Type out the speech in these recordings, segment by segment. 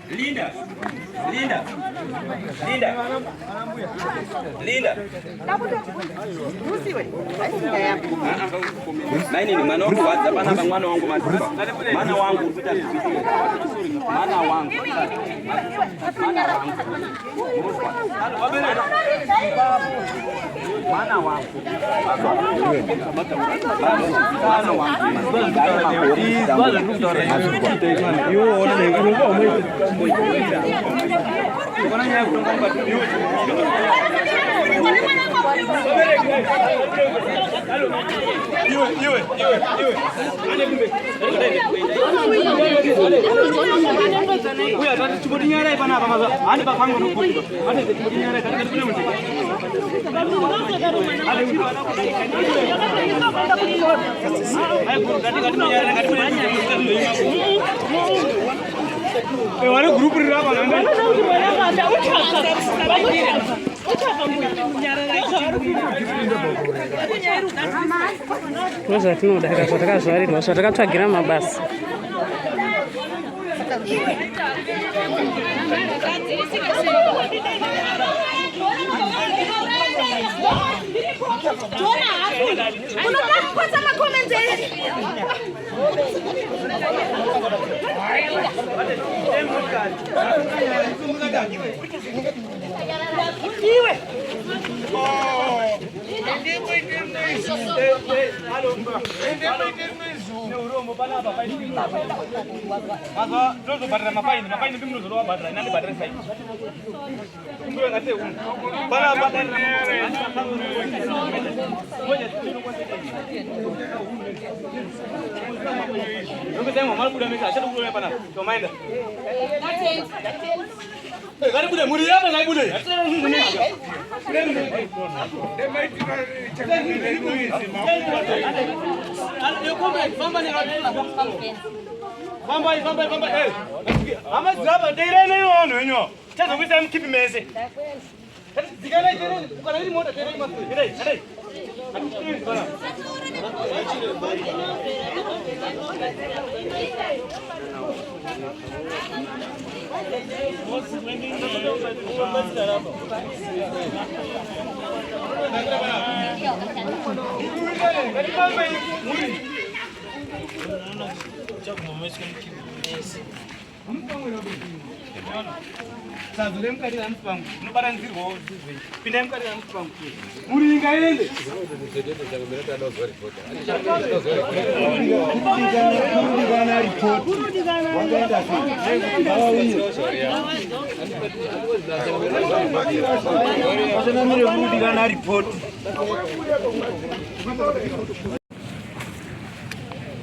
Linda. Nani ni mwana wangu waza bana mwana wangu maziba. Mwana wangu kuta vipi. Mwana wangu. Mwana wangu. Nossa, tu não dá para tocar só ali, nós só tocar tua grama base.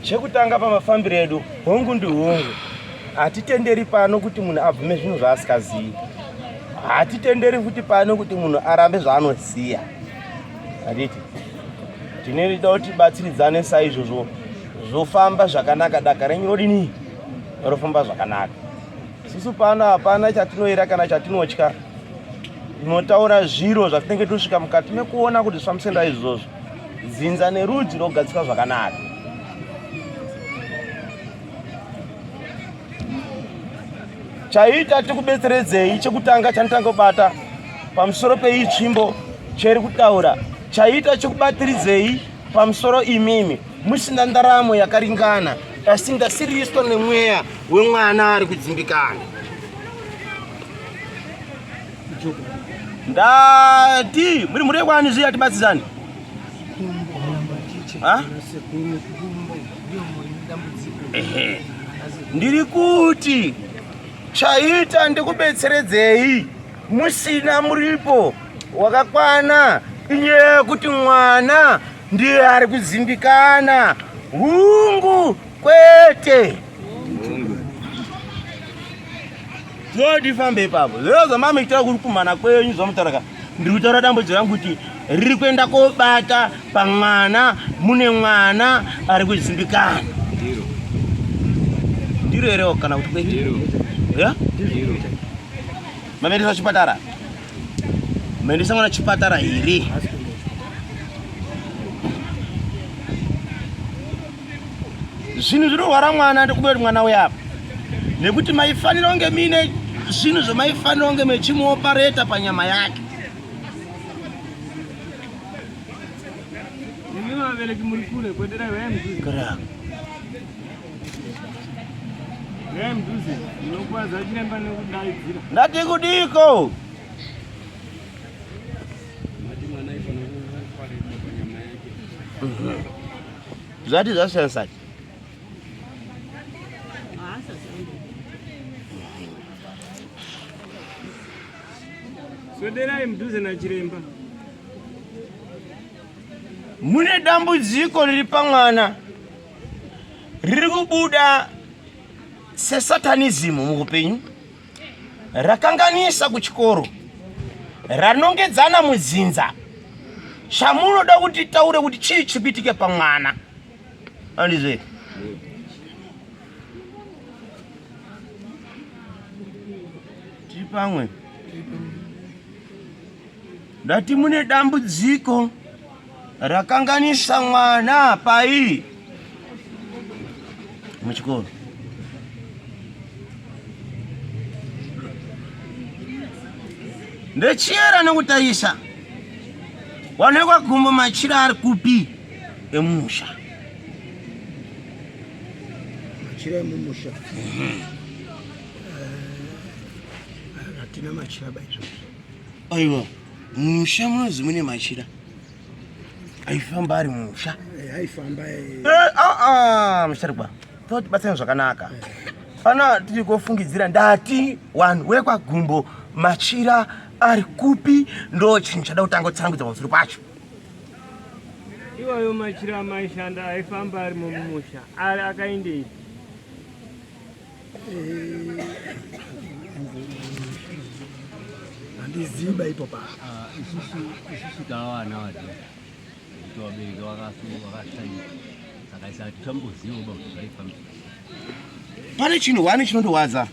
Chekutanga pamafambiro edu hongu ndi hongu. Hatitenderi pano kuti munhu abvume zvinhu zvaasikazivi. Hatitenderi kuti pano kuti munhu arambe zvaanoziya. Handiti tinoda kuti batsiridzane saizvozvo zvofamba zvakanaka, daka renyu rodini rofamba zvakanaka. Sisu pano hapana chatinoera kana chatinotya. Tinotaura zviro zvatinenge tosvika mukati mekuona kuti zvamusenda izvozvo dzinza nerudzi rogadzika zvakanaka. Chaita tikubetseredzei chekutanga chanotanga kubata pamusoro peitsvimbo cheri kutaura. Chaita chekubatirizei pamusoro imimi musina ndaramo yakaringana asingasiriswa nemweya wemwana ari kudzimbikana. Ndati muri murekwani zviya tibatsizani. Ndiri kuti chaita ndikubetseredzei musina muripo wakakwana inyaya kuti mwana ndiye ari kudzimbikana. Hungu kwete. Ndifambe ipapo. Lero zamama itira kuri kumana kwenyu zvamutaraka. Ndiri kutaura dambudziko rangu kuti riri kuenda kobata pamwana mune mwana ari kudzimbikana. Ndiro ere kana kuti kwete? Ya? Mamendisa chipatara. Mamendisa mwana chipatara iri. Zvinhu zvinorwara mwana ndikubera mwana uya apa. nekuti maifanira kunge mine zvinhu zvamaifanira kunge mechimuopareta panyama yake. Ndati kudiko zvati zvasiyana. Mune dambudziko riri pamwana riri kubuda sesatanism muupenyu, rakanganisa kuchikoro, ranongedzana mudzinza. Chamunoda kuti taure kuti chii chipitike pamwana. Andizve tiri pamwe. Ndati mune dambudziko rakanganisa mwana pai muchikoro. Ndechiyera nekutaisa wanekwa gumbo machira ari kupi emumusha. Machira emumusha. Hatina machira baizo. Aiwa, mumusha munozi mune machira. Aifamba ari mumusha. Aifamba musharikwa. Toti batsani zvakanaka. Pana tiri kofungidzira ndati wanhu wekwa gumbo machira ari kupi ndo chinhu chada kutanga kutsangudza pamusoro pacho. Iwayo machira maishanda aifamba ari mumusha ari akaendei. Andiziba ipo pa. Isusu tawana wadi. Tobereka wakashanya. Saka isati tamboziva kuti aifamba. Pane chinhu wani chinondowadza.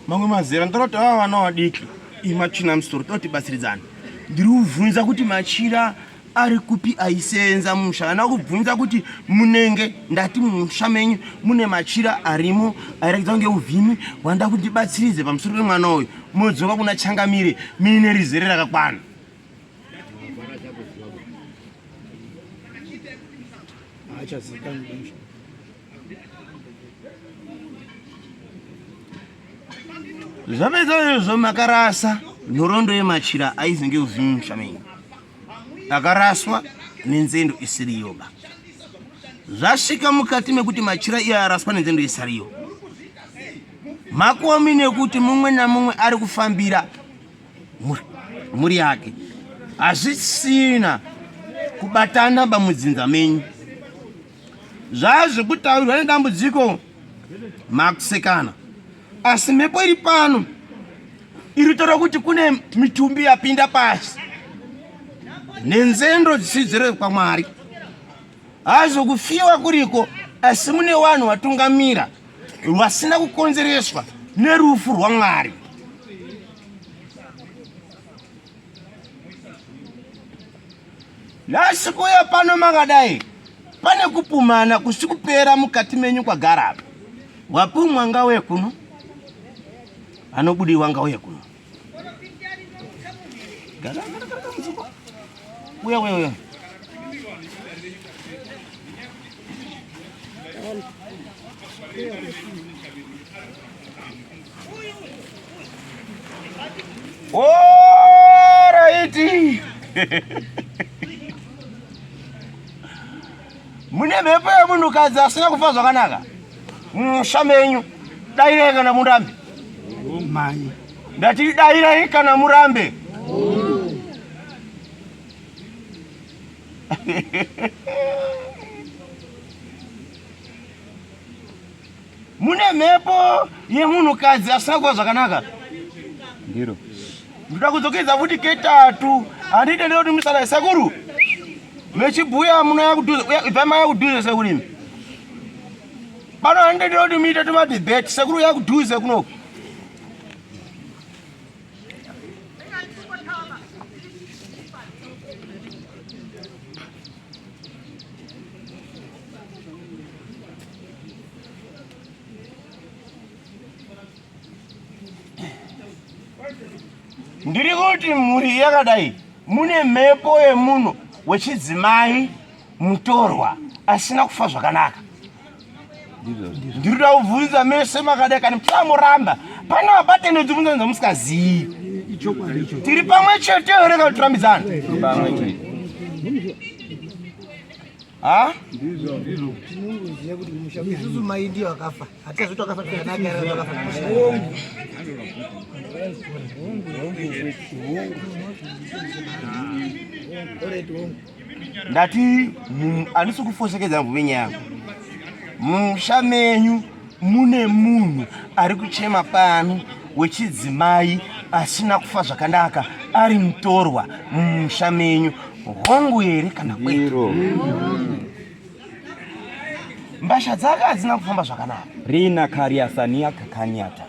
Mamwe mazera ndoroti vana vadiki imachina musoro toti batsiridzana. Ndiri kuvhunza kuti machira ari kupi aisenza mumusha. Ana kubvunza kuti munenge ndati mumusha menyu mune machira arimo airakidza kunge uvhimi wanda kuti batsiridze pamusoro pemwana uyu. Mudzoka kuna Changamire mine rizere rakakwana. Achazikana mumusha. Zvapedza izvo makarasa nhoroondo yemachira aizinge uvhimi musha menyu. Akaraswa nenzendo isiriyoba. Zvasvika mukati mekuti machira iya araswa nenzendo isiriyo. Makomi nekuti mumwe namumwe ari kufambira muri yake. Hazvisina kubatana pamudzinza menyu. Zvazvekutaurirwa nedambudziko makusekana. Asi mhepo iri pano iri kutaura kuti kune mitumbi yapinda pasi nenzendo dzisidzire kwaMwari. Hazvo kufiwa kuriko, asi mune vanhu vatungamira vasina kukonzereswa nerufu rwaMwari. Nhasi kuya pano makadai pane kupumana kusikupera mukati menyu kwagara apa. Wapumwa ngauye kuno, anobudiwa ngauye kuno. Uya. Alrighty. Mune mhepo yemunhukadzi asina kufa zvakanaka. Musha menyu dairai kana murambe. Mai. Ndati dairai kana murambe. Mune mhepo yemunhukadzi asina kufa zvakanaka. Ndiro. Ndoda kudzokedza futi ketatu. Handidi ndiro kuti musala sekuru. Mechibhuya muno yakudhuze, ibhama yakudhuze sekurimi. Pano handidi ndiro kuti muite tumadebate sekuru yakudhuze kuno. ndiri kuti mhuri yakadai mune mhepo yemunhu wechidzimai mutorwa asina kufa zvakanaka. Ndiri kubvunza mese makadai kana muchamuramba pana mabate nedzibvunza dzamusingazivi. Tiri pamwe chete here kana tirambidzana? Pamwe chete. Ha? Tinoziva kuti Mumusha isusu mai ndiyo akafa. Hatizoti akafa zvakanaka here akafa. Ndati handisi kufosekedza mvumenyi yangu. Mumusha menyu mune munhu ari kuchema pano wechidzimai asina kufa zvakanaka ari mutorwa mumusha menyu. Hongu here kana kwete? Mbasha dzake hadzina kufamba zvakanaka. Rina kariasania kakanyata.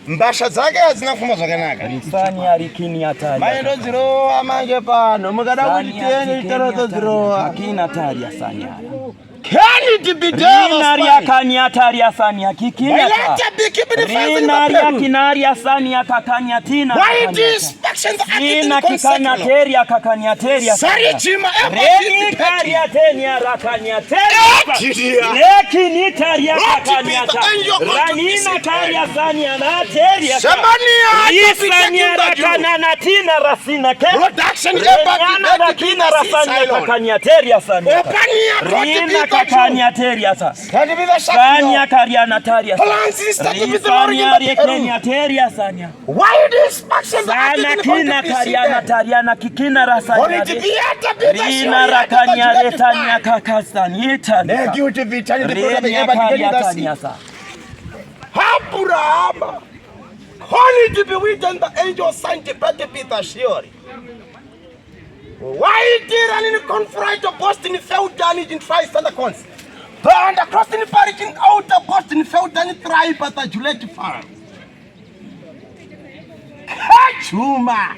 Mbasha dzake hadzina kufamba zvakanaka. Risania rikiniata. Maendodzirowa manje pano mukada kuti tiende tinotodzirowa. Akina tariasania. Can it be done? Rinaria kanyataria sania kikinata. Rinaria kinaria sania kakanyatina. Why this faction Ina kikanyateria kakanyateria. Sarijima Reni kariatenia rakanyateria. Reki nitaria kakanyata. Ranina karia sania nateria. Isania rakananatina rasina ke. Reniana rakina rasania kakanyateria sania. Rina kakanyataria sa. Sania karianataria. Sania rekeniateria sania. Why this faction Sana kina karianataria na kikina rasania. Rina rakanya retania kakasanieta. Renia kariatania sa. Abraham, holy to be written the angel signed the Peter Shiori. Why did an confront of Boston fell down in Christ and the cons? And across in the parish in outer Boston fell down in tribe at the Juliet farm. Kachuma,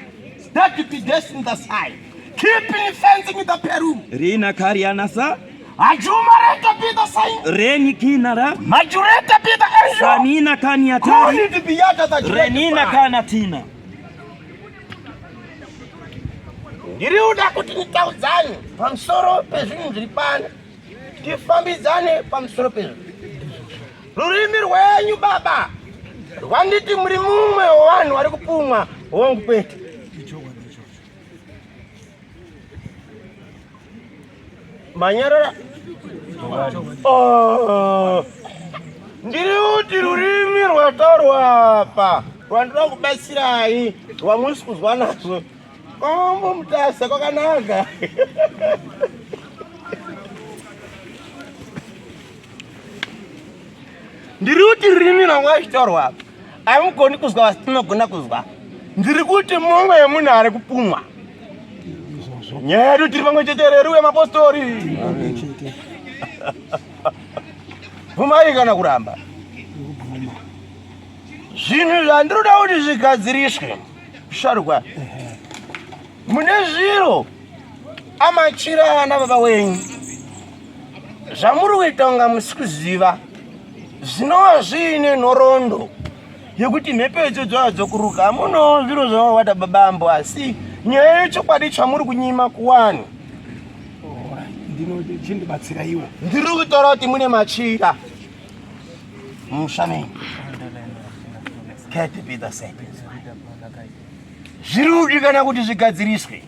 that to be destined the side, keeping fencing in the Peru. Rina karianasa. Ajumara be the sign. Reni kinara. Majoreta be the angel. Sanina kanyatari. Holy to be at the Renina kanatina. Ndiriuda kuti nitaudzane pamusoro pezvinhu zviri pano, tifambidzane pamusoro pezvo. Rurimi rwenyu baba rwanditi muri mumwe wevanhu vari kupumwa hongu kwete. Manyarara ndiri kuti rurimi rwataurwa apa rwandinoda kubatsirai rwamusi kuzwa nazvo. Kombo Mutasa kwakanaka. Ndiri kuti rurimi rwangu achitaurwa apa hamugoni kuzwa asi tinogona kuzwa. Ndiri kuti mumwe wemunhu ari kupumwa. Nyaya yedu tiri pamwe chete here wemapostori. Bvumai kana kuramba. Zvinhu zvandinoda kuti zvigadziriswe sharukwa. Mune zviro amachira ana baba wenyu zvamuri kuita kunga musi kuziva zvinova zviine nhoroondo yekuti mhepo idzodzo hadzokuruka. Hamunowo zviro zvavawata babambo asi nyaya yechokwadi chamuri kunyima kuwani. Chindibatsira iwo. Ndiri kutaura kuti mune machira mumusha menyu. Can't be the same. Zviri kudikana kuti zvigadziriswe.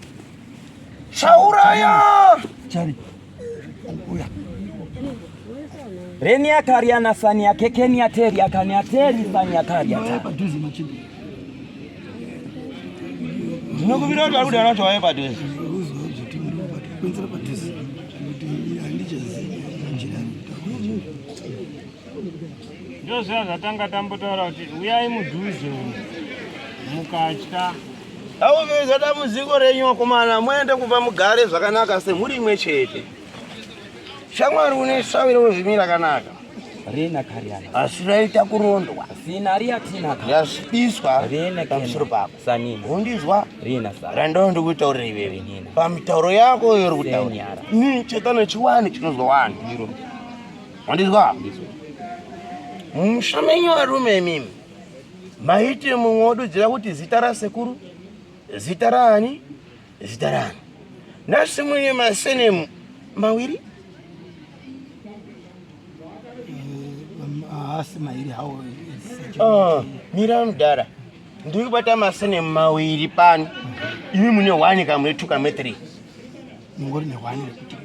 Chauraya! Renia kariana sania kekenia teria kaniateri sania kariata. Ndinokuvira kuti arikuda nacho waye padhuze. Ndozviya zvatanga tambotaura kuti uyai mudhuze mukatya. Auveza damuziko renyu wakomana muende kubva mugare zvakanaka semuri imwe chete. Shamwari une saviro wezvimira kanaka. Rena kariana. Asi raita kurondwa. Sina riatina. Yasviswa Rena pamusoro pako. Sanini. Undizwa? Rena sa. Rando ndikutaurira iwewe. Pamitauro yako iri kutaura. Ni chetana chiwani chinozwa wani. Undizwa? Mumusha menyu arume mimi. maiti mumwodo dzira kuti zita rasekuru, zita raani, zita rani. Nasi mune masenemu mawiri? Asi mairi hawo. Mira mudara. Ndiri kubata masenemu mawiri pano. Imi mune 1 kamwe 2 kamwe 3. Ngori ne 1 kuti.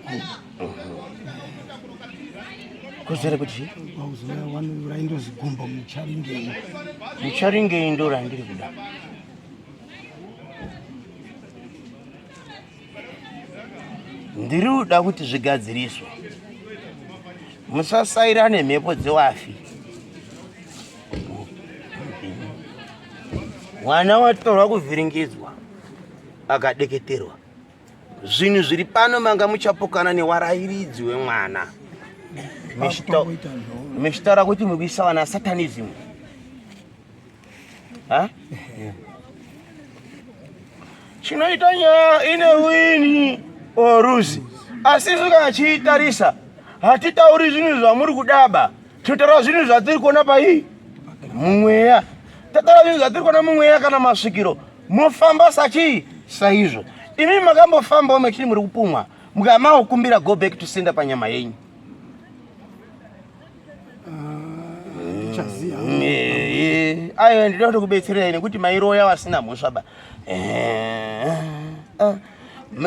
Kozere kuti wauzoya 1 raindo zigumbo mucharinge. Mucharinge indora ndiri kuda. Ndiri kuda kuti zvigadziriswe. Musasairane mhepo dzewafi. Mwana watorwa kuvhiringidzwa akadeketerwa. Zvinhu zviri pano manga muchapokana newarairidzi wemwana. Meshitaura kuti mubisa wana satanism. Chinoita nyaya ine wini oruzi. Asi kana chiitarisa hatitauri zvinhu zvamuri kudaba. Tinotaura zvinhu zvatiri kuona paii mumweya. Tataura zvinhu zvatiri kuona mumweya kana masvikiro. Mufamba sachi saizvo. Imi makambofamba mechiri muri kupumwa. Mukamaokumbira go back to sender panyama yenyu. Ayo ndinoda kuti kubetserera nekuti mairoya wasina mhosva ba.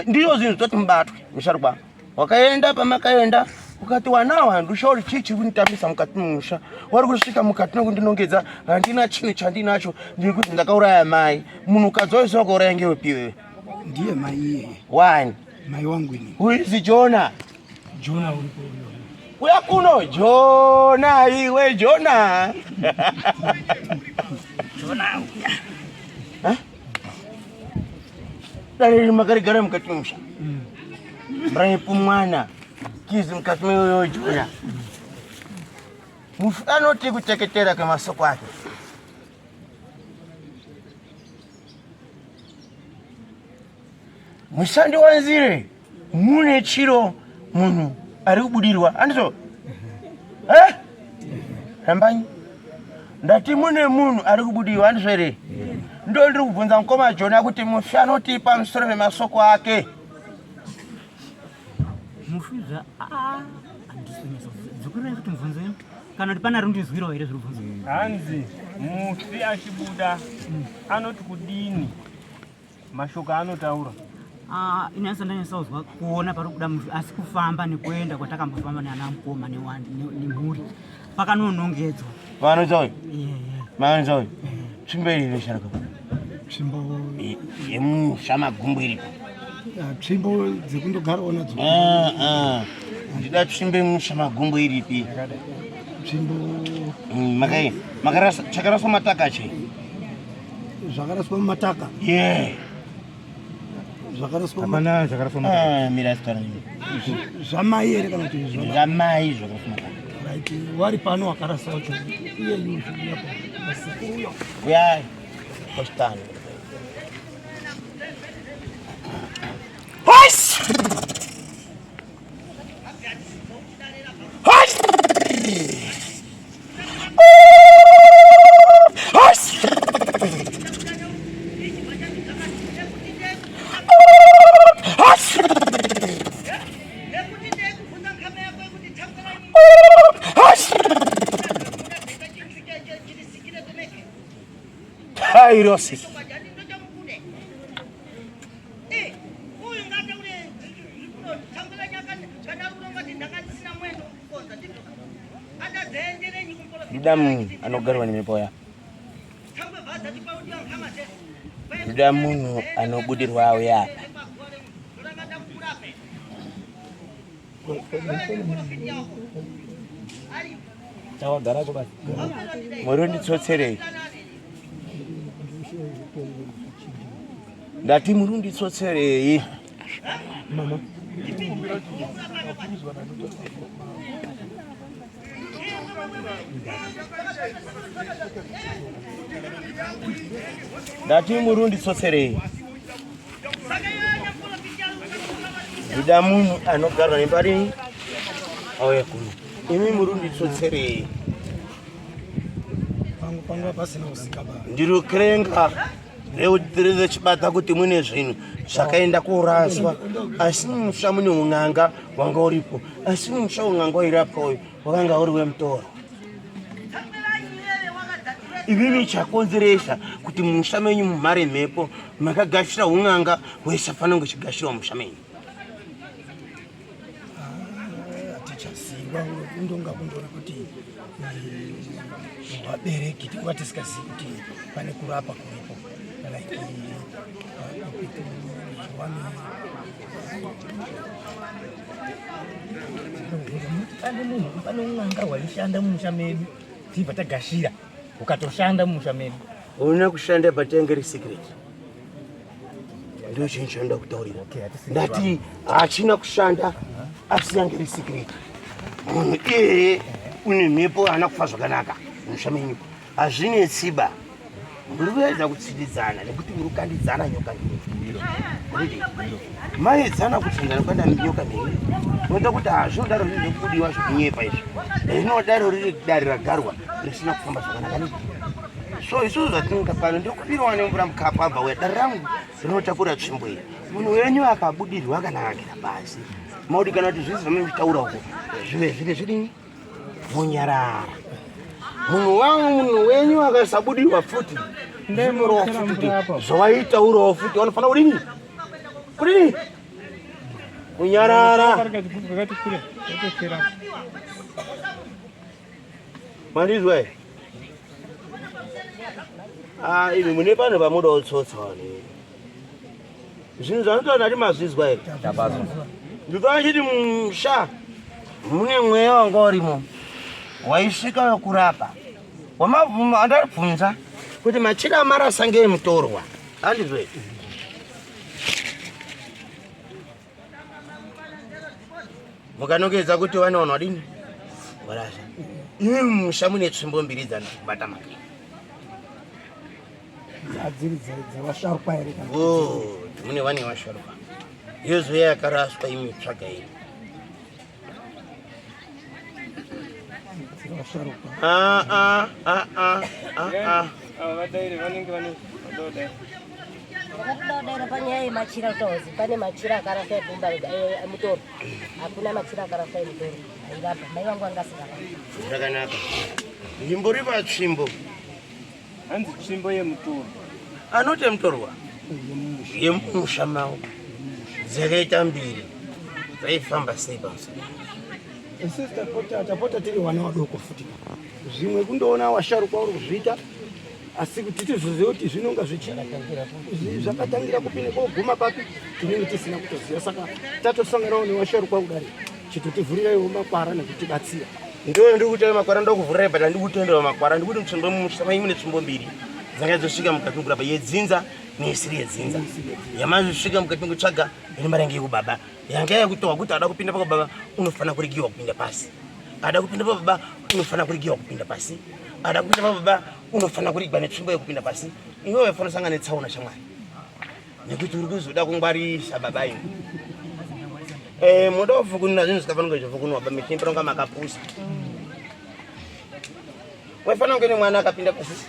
Ndiyo zvinhu zvoti mubatwe musharukwa. Wakaenda pamakaenda ukati wanawa ndushauri chichi kunitambisa mukati mumusha. Wari kusvika mukati nokundinongedza handina chinhu chandinacho ndiri kuti ndakauraya mai. Munhu kadzoiswa kuuraya ngewepi wewe? Ndiye mai iye. Wani? Mai wangu ini. Who is Jonah? Jonah ulipo. Uya kuno Jonah iwe Jonah. Jonah. Dali makarigara mukati mumusha. Mraipu mwana. Kizi mukati mweyo Jonah. Mufanoti kuteketera kamasoko ake. Musandi wanzire mune chiro munhu ari kubudirwa andizo rambanyi ndati mune munhu ari kubudirwa andizo ere ndo ndiri kubvunza mukoma Jonah kuti mufanoti pamusoro pemasoko ake mufiza andisonyesa dzikurai kuti mubvunze kana kuti pana rundizwirawo here zviri kubvunza hanzi mufi achibuda anoti kudini mashoko anotaura inasa ndanyasaudzwa kuona pari kuda mufi asi kufamba nekuenda kwatakambofamba neana mukoma nemhuri pakanonongedzwa vanozoi vanozoi tsvimbo iri resharaka tsvimbo yemusha magumbo iripo tsvimbo dzekundogarawo nadzo ndida tsvimbo yemusha magumbo iripi tsvimbo chakaraswa mataka che zvakaraswa mumataka zvakaraswa hapana zvakaraswa mataka mira sitara zvamai here kana kuti zvamai zvakaraswa mataka right wari pano wakarasa wacho iye yuyapo masikuru uyai postani Haitarisi. Damu anogarwa Mhepo ya. Damu anobudirwa auya. Tawagara kwa. Murundi tsotserei. Ndati murundi tsotserei. Mama. Ndati murundi tsotserei. Ida munhu anogarwa nembari auya kuno. Imi murundi tsotserei. Pangu pasina usikaba. Ndiri kurenga reutirire chibata kuti mune zvinhu zvakaenda kuraswa asi musha mune un'anga wanga uripo asi musha un'anga wairapwa uyu wakanga uri wemutoro. Ivivi chakonzeresa kuti musha menyu mumhare mhepo makagashira un'anga hwesafana ngochigashira musha menyu. Atichasiwa ndonga kundora kuti vabereki tinga tisikazivi kuti pane kurapa kuripo. Like pane un'anga waishanda mumusha medu tibva tagashira ukatoshanda mumusha medu. Una kushanda patengeri secret. Ndio chinchoenda kutaurira. Ndati hachina kushanda asi yangeri secret. Munhu une mhepo ana kufa zvakanaka mumusha menyu. Hazvine tsiba. Murikuedza kutsididzana nekuti murukandidzana nyoka mbiri. Maedzana kutsangana kwenda nyoka mbiri. Unoita kuti hazvinodaro riri kudiwa zvekunyepa izvi. Rinodaro riri dare ragarwa risina kufamba zvakanaka. So isusu zvatinga pano ndikupiriwa nemvura mukapa abva uya dare rangu rinotakura tsvimbo iyi. Munhu wenyu akabudirwa kana akira basi. Maudi kana kuti zvisi zvamunotaura uko zvive zviri munyarara. Munhu wenyu akasabudirwa futi ndemuro futi zvawaitaurawo futi wanofana kudini kunyarara. Mandizwa here imi mune pano pamuda kutsotsawo zvinhu zvanotaura ndati mazvizwa here. Ndikava chiti musha mune mweya wanga urimo waisvika wekurapa wamabvuma andaribvunza kuti machira amarasa ngeemutorwa handizve mukanongedza kuti wanaona wadini warasha. Imi musha mune tsvimbo mbiri dzanobata maki Dzavasharukwa here. Mune wane washarukwa yozo yakaraswa imi tsvaga iri. Vakatodera panyaya machira tozi pane machira akarasa ebumba mutoro hakuna machira akarasa emutoro airapa mai vangu vangasikana zvakanaka. Nyimbori patsvimbo hanzi tsvimbo yemutoro anoti emutorwa yemusha mawo dzakaita mbiri dzaifamba sei pamusoro. Tapota tiri vana vadoko futi zvimwe kundoona washarukwa uri kuzviita asi kuti tizoziva kuti zvinonga zvakatangira kupinda koguma papi tinenge tisina kutoziva. Saka tatosanganawo newasharukwa kudari chitotivhurirawo makwara nekutibatsira. Ndiyo ndikutema makwara ndokuvhurirai but handikutenderwa makwara ndikuti mutsvimbo musamai mune tsvimbo mbiri dzangadzosvika mukati mekurapa yedzinza neisiri yedzinza. Yamazosvika mukati mekutsvaga ine marangi ekubaba yanga yakutowa kuti ada kupinda pakababa unofana kurigiwa kupinda pasi. Ada kupinda pababa unofana kurigiwa kupinda pasi. Ada kupinda pababa unofana kurigwa netsvimbo yekupinda pasi. Iwe wafana sanga netsaona shamwari nekuti uri kuzoda kungwarisa baba ino. Moda kufukunira zvinhu zvikafanira zvofukunwa baba mitimba ronga makapusa. Waifana kunge mwana akapinda pasi.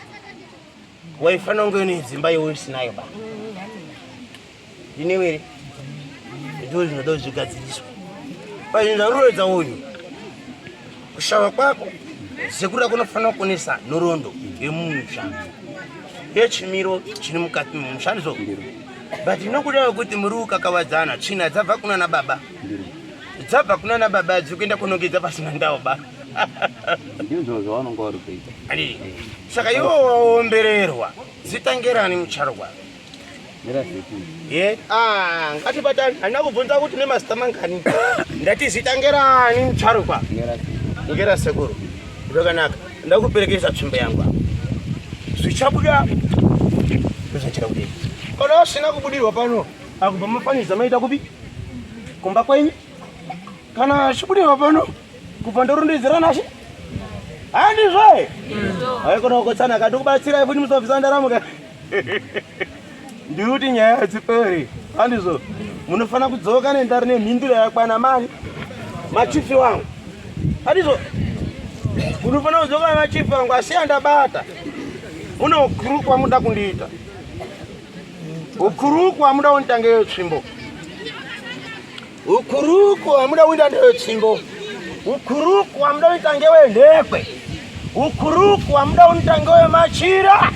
Waifana kunge nedzimba yeusinayo baba. Inewere ndizvo zvinoda zvigadziriswa. Pazvinhu zvaroedza uyu kushava kwako sekura kunofanira kuonesa nhoroondo yemusha yechimiro chiri mukati memusha ndizvo. But inokuda kuti muri ukakawadzana tsvina dzabva kuna nababa dzabva kuna nababa dzikuenda kunongedza pasina ndao ba. Ndizvo zvavanonga vari kuita. Saka iwo waombererwa zitangerani mucharwa ngatibatani. Handina kubvunza kuti nemazita mangani ndati zitangerani mucharwa ngera sekuru zvakanaka. Ndakuperekesa tsvimbo yangu zvichabuda zvichachira kudii kana usina kubudirwa pano akubva mafanidza maita kupi kumba kwenyu kana chibudirwa pano kubva ndorondedzera nashe handizve haikona kukotsana kati kubatsirai futi musabvisa ndaramo ndikuti nyaya hadziperi handizvo. Munofana kudzoka nendari nemhinduro yakwana mari machifi wangu handizvo. Unofana kudzoka machifangu asi andabata. Una ukuruku amuda kundiita. Ukuruku amuda unitangeyo tsvimbo. Ukuruku amuda unitangeyo tsvimbo. Ukuruku amuda unitangeyo ndekwe. Ukuruku amuda unitangeyo machira.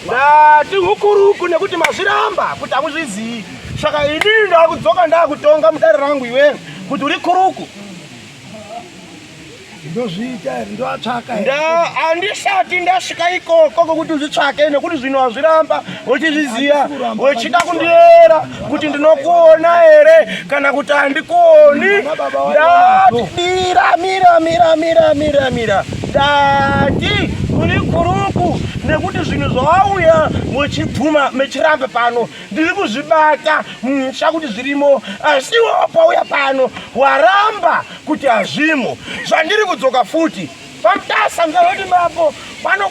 Ndati ukuruku nekuti mazviramba kuti amuzvizivi. Saka ini ndakudzoka ndakutonga mudare rangu iwe kuti uri kuruku. Ndozviita ndoatsvaka. Andisati ndasvika ikoko kuti uzvitsvake nekuti zvino hazviramba uchizviziya uchida kundiyera kuti ndinokuona here kana kuti handikuoni. Mira. Ndati uri kuruku nekuti zvinhu zvawauya muchipfuma mechirambe pano ndiri kuzvibata musha kuti zvirimo asi wapauya pano waramba kuti hazvimo zvandiri kudzoka futi pamutasa mzaroti mapo pano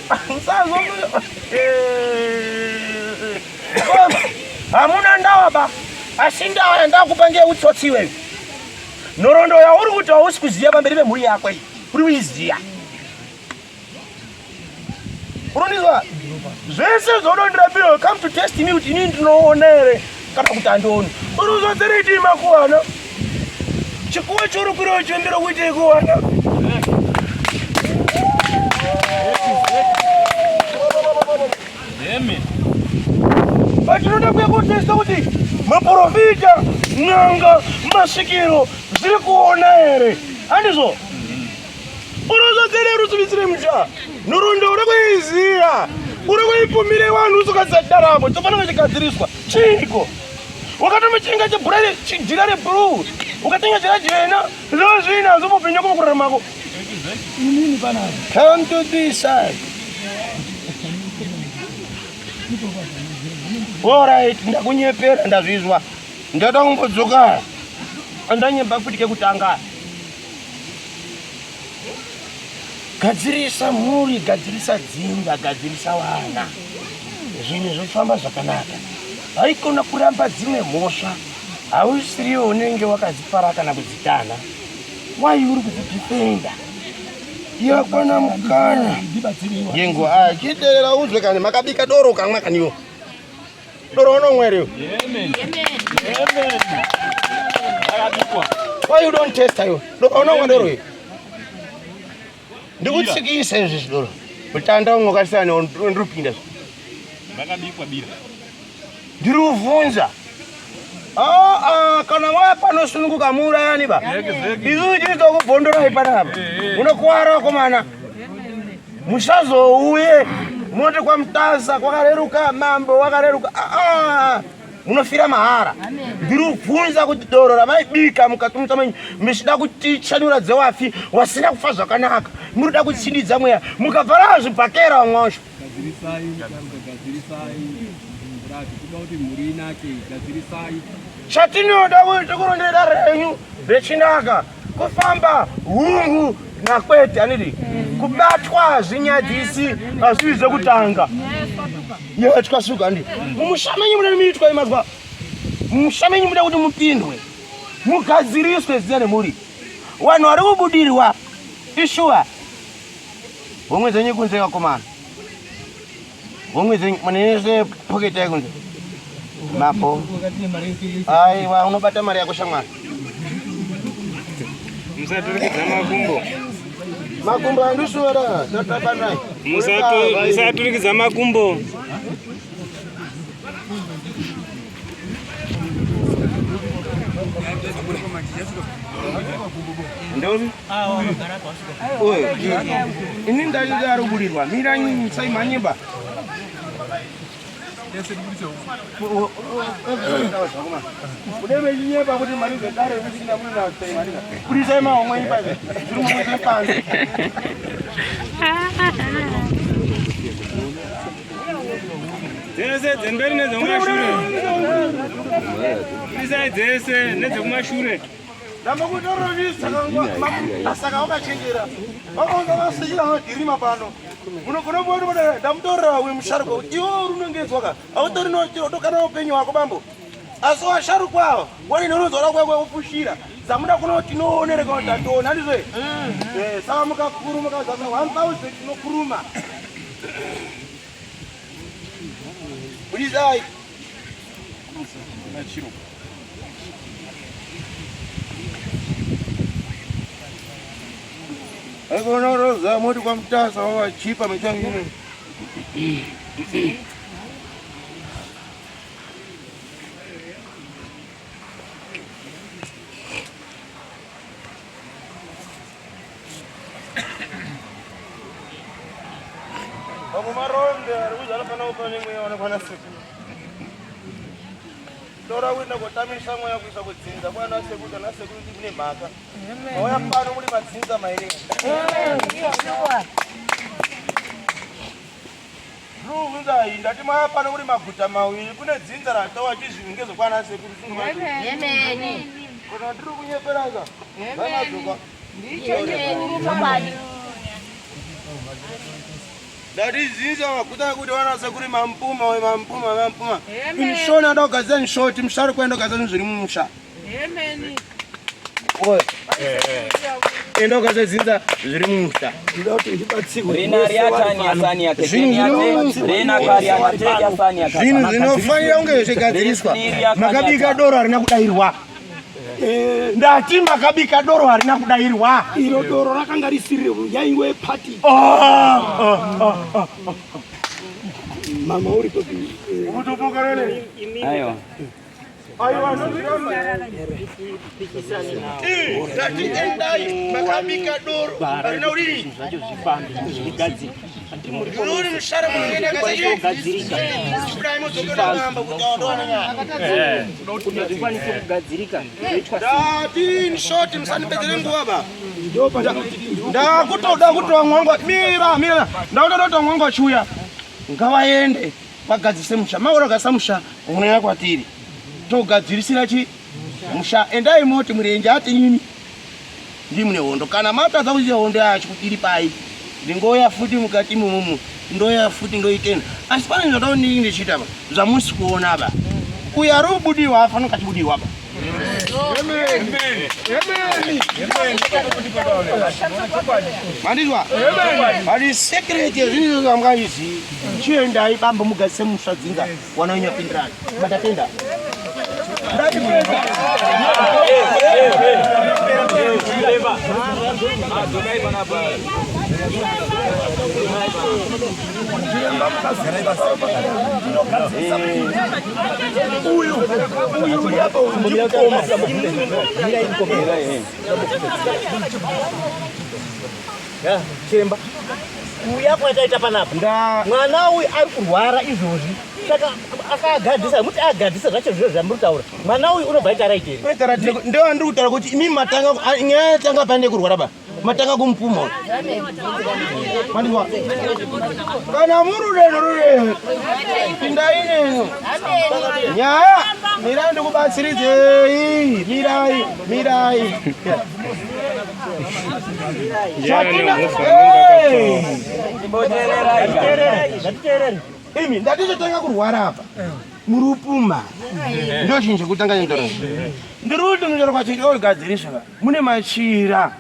hamuna ndawaba asi ndawa ndakupa ngeutsotsi iwewe nhoroondo yauri kuti hausi kuziya pamberi pemhuri yako iyi uri kuiziya urondizwa zvese zvaunondirapira come to test me kuti inini ndinoona here kana kuti handioni uri kuzodzereti makuwana chikuwa chouri kuriwo chiendera kuitei kuwana patinoda kuya kutesta kuti maprofita n'anga masvikiro zviri kuona here handizvo unozodzere rusuvitsire musha nhoroondo uri kuiziya uri kuipfumire vanhu usukadza daramo tofanira chigadziriswa chiiko wakatomuchinga chijira reblue ukatenga chira jena zvozvina azomubvinya kumakurara mako Inini panapa. come to this side. Alright, ndakunyepera ndazvizwa ndada kumbodzoka andanyemba futi kekutanga gadzirisa mhuri, gadzirisa dzinga, gadzirisa vana zvinhu zvofamba zvakanaka haikona kuramba dzimwe mhosva hausiriwo unenge wakadzipara kana kudzitana wai uri kudzidifenda yakwana mukana yengo chiderera uzwe kani makabika doro kamwa kaniwo doro unomwerewo why you don't taste you doro unomwe doro iyo ndikutsikisa izvi zvidoro mutanda umwe wakasiyana ndirupinda makabikwa bira ndiri kuvunza kana waya panosununguka muurayani ba isu chizokubhondorai panapa unokuwara wakomana musazouye munoti kwa Mutasa kwakareruka mambo wakareruka unofira mahara ndiri kuvunza kuti doro ramaibika mukati mutamenyu muchida kutichanura dzewafi wasina kufa zvakanaka munoda kutsindidza mweya mukabvara zvibhakera wamwasho chatinoda kuti kurondera renyu rechinaka kufamba hungu nakwete anidi kubatwa zvinyadzisi azvize kutanga yatwasuka ndi mushamenyi muda mitwa imazwa mushamenyi muda kuti mupindwe mugadziriswe ziyane muri vanhu vari kubudirwa ishuwa homwe dzenyu kunze kakomana homwe dzenyu manenese pocket yakunze mapo aiwa unobata mari yako shamwari musaturikidza makumbo makumbo andiswera tatabanai musaturikidza makumbo ndoni ini ndachidaro kubudirwa miranyi saimhanyimba udemechinyemba kuti mari zvedare zvisina munonasaimanika budisai mahomwe ipaze zviri mumwe panze dzese dzemberi nedzekumashure budisai dzese nedzekumashure saka wakachenjera vakaunza vasikira madhirima pano unogona kuona ndamutorera wemusharuka iwo runongedzwaka autorinootokana upenyu hwako bambo asi washarukwa ava wani nerunzwa rako upushira Zamuda kuno tinoonere kwa tatona ndizwe. Saka mukakuruma kazasa 1000 tinokuruma. Ulizai. Nachiro. Ego roza moti kwa Mutasa wa chipa mechangi. Vamos maronde, aruzala kana upane mwe wana kana siku. Dora wina kutamisha mwe yakuisa kudzinza kwa na siku kana siku ndine mhaka. Oya pano muri madzinza maire. Ruunza indati mwa pano muri maguta mawiri kune dzinza ratawa chizvingezo kwa na siku sungu. Yemeni. Kana ndiri kunyeperanga. Bana dzoka. Yemeni pabani. Dadi zinza wakuta kuti wanasa kuri mampuma we mampuma. Inshona ndogazeni shoti mshari kwenda gazeni zviri mumusha. Amen. Oye. Endo gaze zinza zviri mumusha. Ndoti ndibatsiko. Rina riatani asani yake kenya yake. Rina kari yake asani yake. Zvinhu zvinofanira kunge zvigadziriswa. Makabika doro harina kudairwa. Ndati makabika doro harina kudairwa. Iro doro rakanga risiri yaingwe party. Mama uri topi. Utopoka nene. Aiwa. Aiwa noziramba. Ndati endai makabika doro harina uri. Zvacho zvifambi zvigadzirwa. Ndiri mushara munenda kazagadzirika. Ibrahim zokona ngamba kuti ndona nyaya. Zvinokwanisa kugadzirika. Ndati shoti musanipedzere nguva ba. Ndakutoda kutoa mwangu mira. Ndakutoda kutoa mwangu chuya. Ngavaende vagadzise musha. Mauro gasamusha unenya kwatiri. Togadzirisira chi musha endai moti murenje ati nyimi. Ndimune hondo kana matadza kuziya hondo yacho kuti iri pai. Ndingoya futi mukati mumu. Ndoya futi ndoitena. Asi pane ndoda ndingi ndichita ba. Zvamusi kuona ba. Uya rubudiwa afana kachibudiwa ba. Amen. Mandizwa? Ari secret yezvinhu zvamungazivi. Chiendai bamba mugadzise musha dzinga wananya pindirana. Matatenda. Chemba. Uya kwataita panapa. Mwana uyu ari kurwara izvozvi. Saka akagadhisa muti agadhisa zvacho zviro zvamuritaura. Mwana uyu unobva ita right here. Ndio ndiri kutaura kuti imi matanga nyaya tanga pande kurwara ba. Matanga kumpuma. Mandizwa? Kana murure. Pindai neno. Nyaya mirai ndikubatsiridze. Mirai. Imi ndatitanga kurwara apa. Murupuma. Ndio chinje kutanga ndoro. Ndiruti ndoro kwachiri ogadziriswa. Mune machira.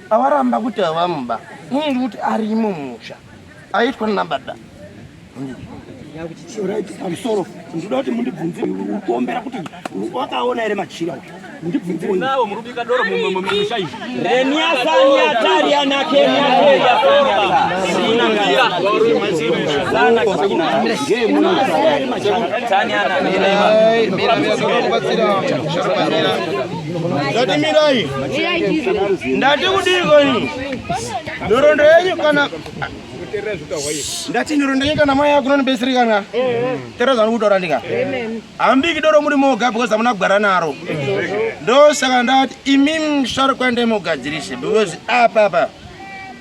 Awaramba kuti avamba. Kuti arimo musha. Aitwa nambada. Alright, I'm sorry. Ndoda kuti mundibvunze kuombera kuti wakaona ere machira uyu. Mundibvunze nawo murubika doro mumusha izvi. Renia sani atari ana Kenya Kenya. Sana kina. Tani ana Mira kubatsira. Ndati mirai. Ndati kudiko ni. Ndorondo yenyu kana ndati ndorondo yenyu kana mai yako nonibesirika na. Tera zanu kutora ndika. Ambiki doro muri moga because amuna kugara naro. Ndo saka ndati imimi msharo kwende mogadzirise because apa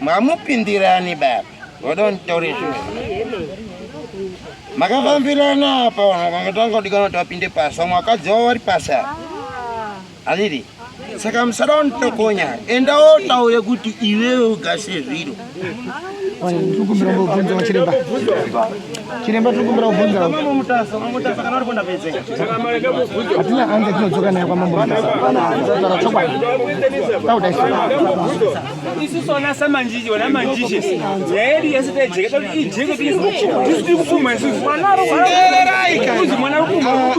mamupindirani baba. Wadontoresho. Makavambirana apa vangatanga kudikana tapinde pasa mwakadzi wavo vari pasa. Aliri. Saka musada untokonya. Enda otaure kuti iwewe ugase zviro. Tukumbira mubvunzo wa chiremba. Chiremba tukumbira mubvunzo. Mutasa kana uri pedzeka. Atina anga tinodzoka naye kwa mambo Mutasa. Pana chokwa. Tauda isu. Isu sona samanjiji wana manjiji. Yeri yasite jeka kuti ijeke tisi kufuma isu. Mwanaro mwana ukuma.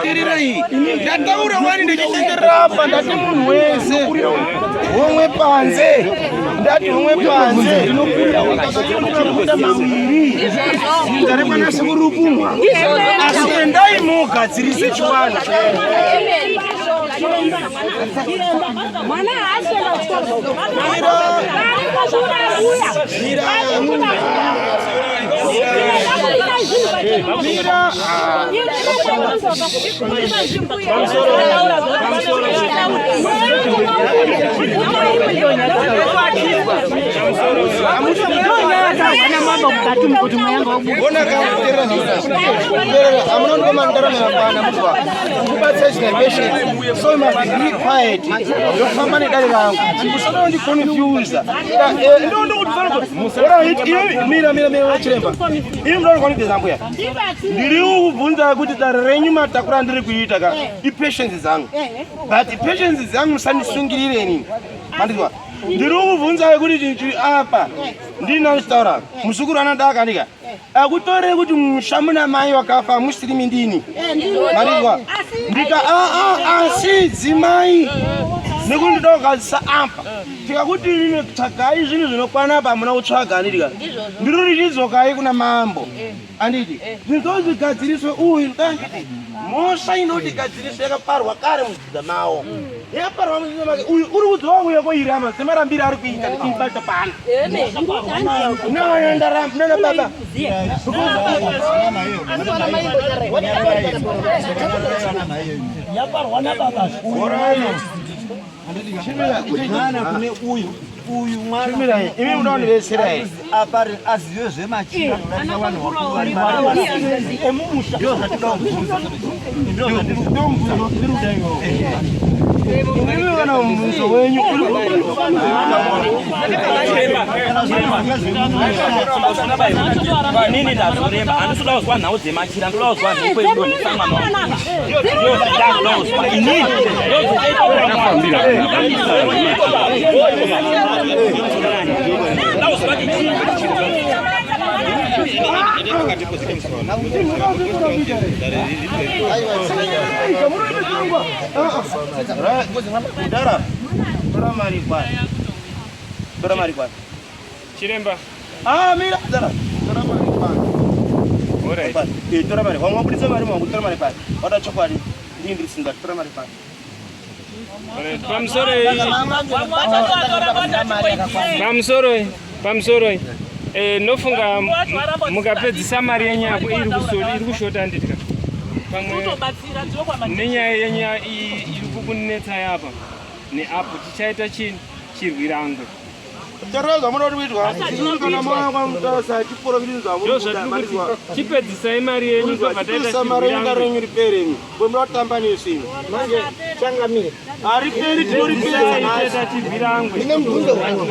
Irirai. Ndataura wani ndichitenderapa ndati munhu wese. Homwe panze. Ndati homwe panze. Inokuita mawiri. Ndare mwana sekurupumwa. Asi endai mugadzirise chiwana. Mwana asema so you must be quiet. Your company doesn't have. You don't confuse. Mira, chiremba. Even don't call it example. Ndiri ubvunza kuti dare renyu matakura ndiri kuita ka. Impatience zangu. But impatience zangu sandisungirire nini? Mandizwa. Ndiri ubvunza kuti chinhu apa. Ndina staura. Musukuru anadaka ndika. Akutore kuti mushamuna mai wakafa musirimi ndini. Mandizwa. Ndika asidzi mai. Nekundidogadzisa apa. Tikakuti ine tsvagai zvinhu zvinokwana apa muna utsvaga ndika. Ndiri richidzokai kuna mambo. Anditi. Ndinozvigadziriswe uyu ndangiti. Mosha inodigadziriswe yakaparwa kare mudzidza mawo. Yaparwa mudzidza make uyu uri kudzwa uya koirama semarambiri ari kuita ndimbata pana. Nana baba. Yaparwa na baba. Mwana kune uyu mwana. Chimira imi munaoni vesera ere. Apari aziyo zvemachira kudana vanhu vakuru vari emumusha. Ndio zvatinoda kubvunza. Imi vana mumuzo wenyu. Nini ndazoremba handisida kuzwa nhau dzemachira ndoda kuzwa mhepo idonifangano Chiremba. Mira, dara. Tora mari pana. Alright. Tora mari. Wangu pulisa mari wangu tora mari pana. Wada chokwadi. Ndindiri singa tora mari pana. Pamsoro. Nofunga mukapedzisa mari yenyako iri kushota nditika. Pamwe nenyaya yenyaya iri kukunetsa yapa. Neapo tichaita chirwirangwe. Taraza munoti witwa. Kana mwana kwa Mutasa chiporo bilinza muda. Chipedzisa imari yenyu zvakataita chirwirangwe renyu ripere. Bomba tamba nesini. Manje changamire. Ari peri tori pera itaita chirwirangwe. Ine mubvunzo wangu.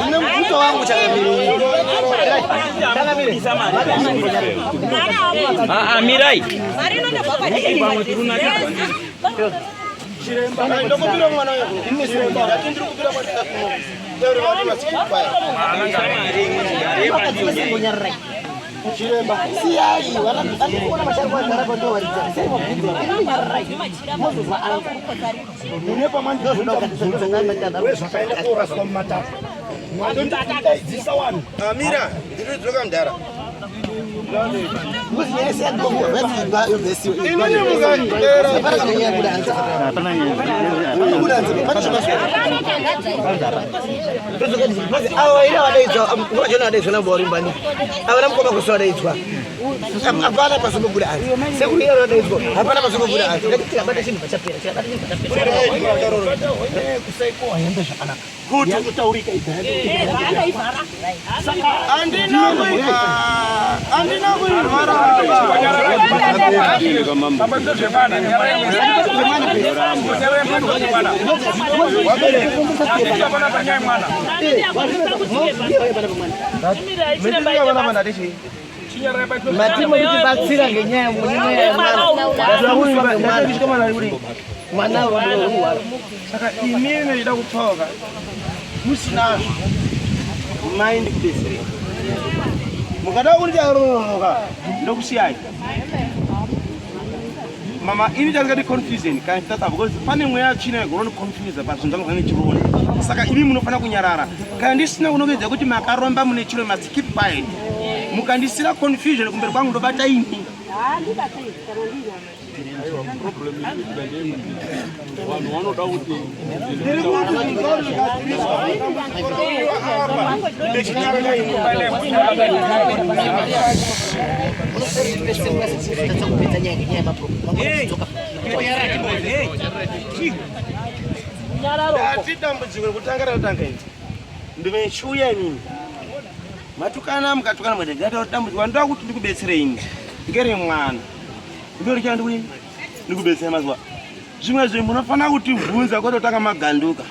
Ine mubvunzo wangu changamire. Mirai. Chiremba ndokupira mwana wangu. Ine chiremba ndiri kupira kwa takuno. Eure vati masikipaya. Chiremba siyai vanakona masharikwa ndarapo ndo varidza sei mabvunzo mune pamwe ndozvoda kuzvakanga wezvakaenda koraswa mumatapa mwandondidaidzisa wanhu Amira ndinodzoka mudhara ava ira vadaidzwa vajona vadaidzwa namborimbani avana mukoma kusi vadaidzwa Hapana pasokubuda ati. Sekuliona ndezwa. Hapana pasokubuda ati. Tikabata chinhu pachapera. Kusaiko hembe zvakanaka. Kuti yakutaurika idhani. Andina kuita. Matimu kubatsira ngenyaya munyama ya mwana wa saka imini ndida kutoka musina mind kudesere mukada kuti aronoka ndokusiyai mama ini ngati confusion kan tata because pane mweya china igoroni confuse pa zvinhu zvangani chironi saka imi munofana kunyarara kana ndisina kunongedza kuti makaromba mune chiro must keep quiet mukandisira confusion kumberi kwangu ndobata ini dambudziko kutangara tangaidzi ndimechuya inini matukana mukatukana mwedegata dambudziko ndoda kuti ndikubetsere ini ngere mwana ndori chandi kuti ndikubetsera mazuva zvimwe zvinhu munofana kuti bvunza kwatotaka maganduka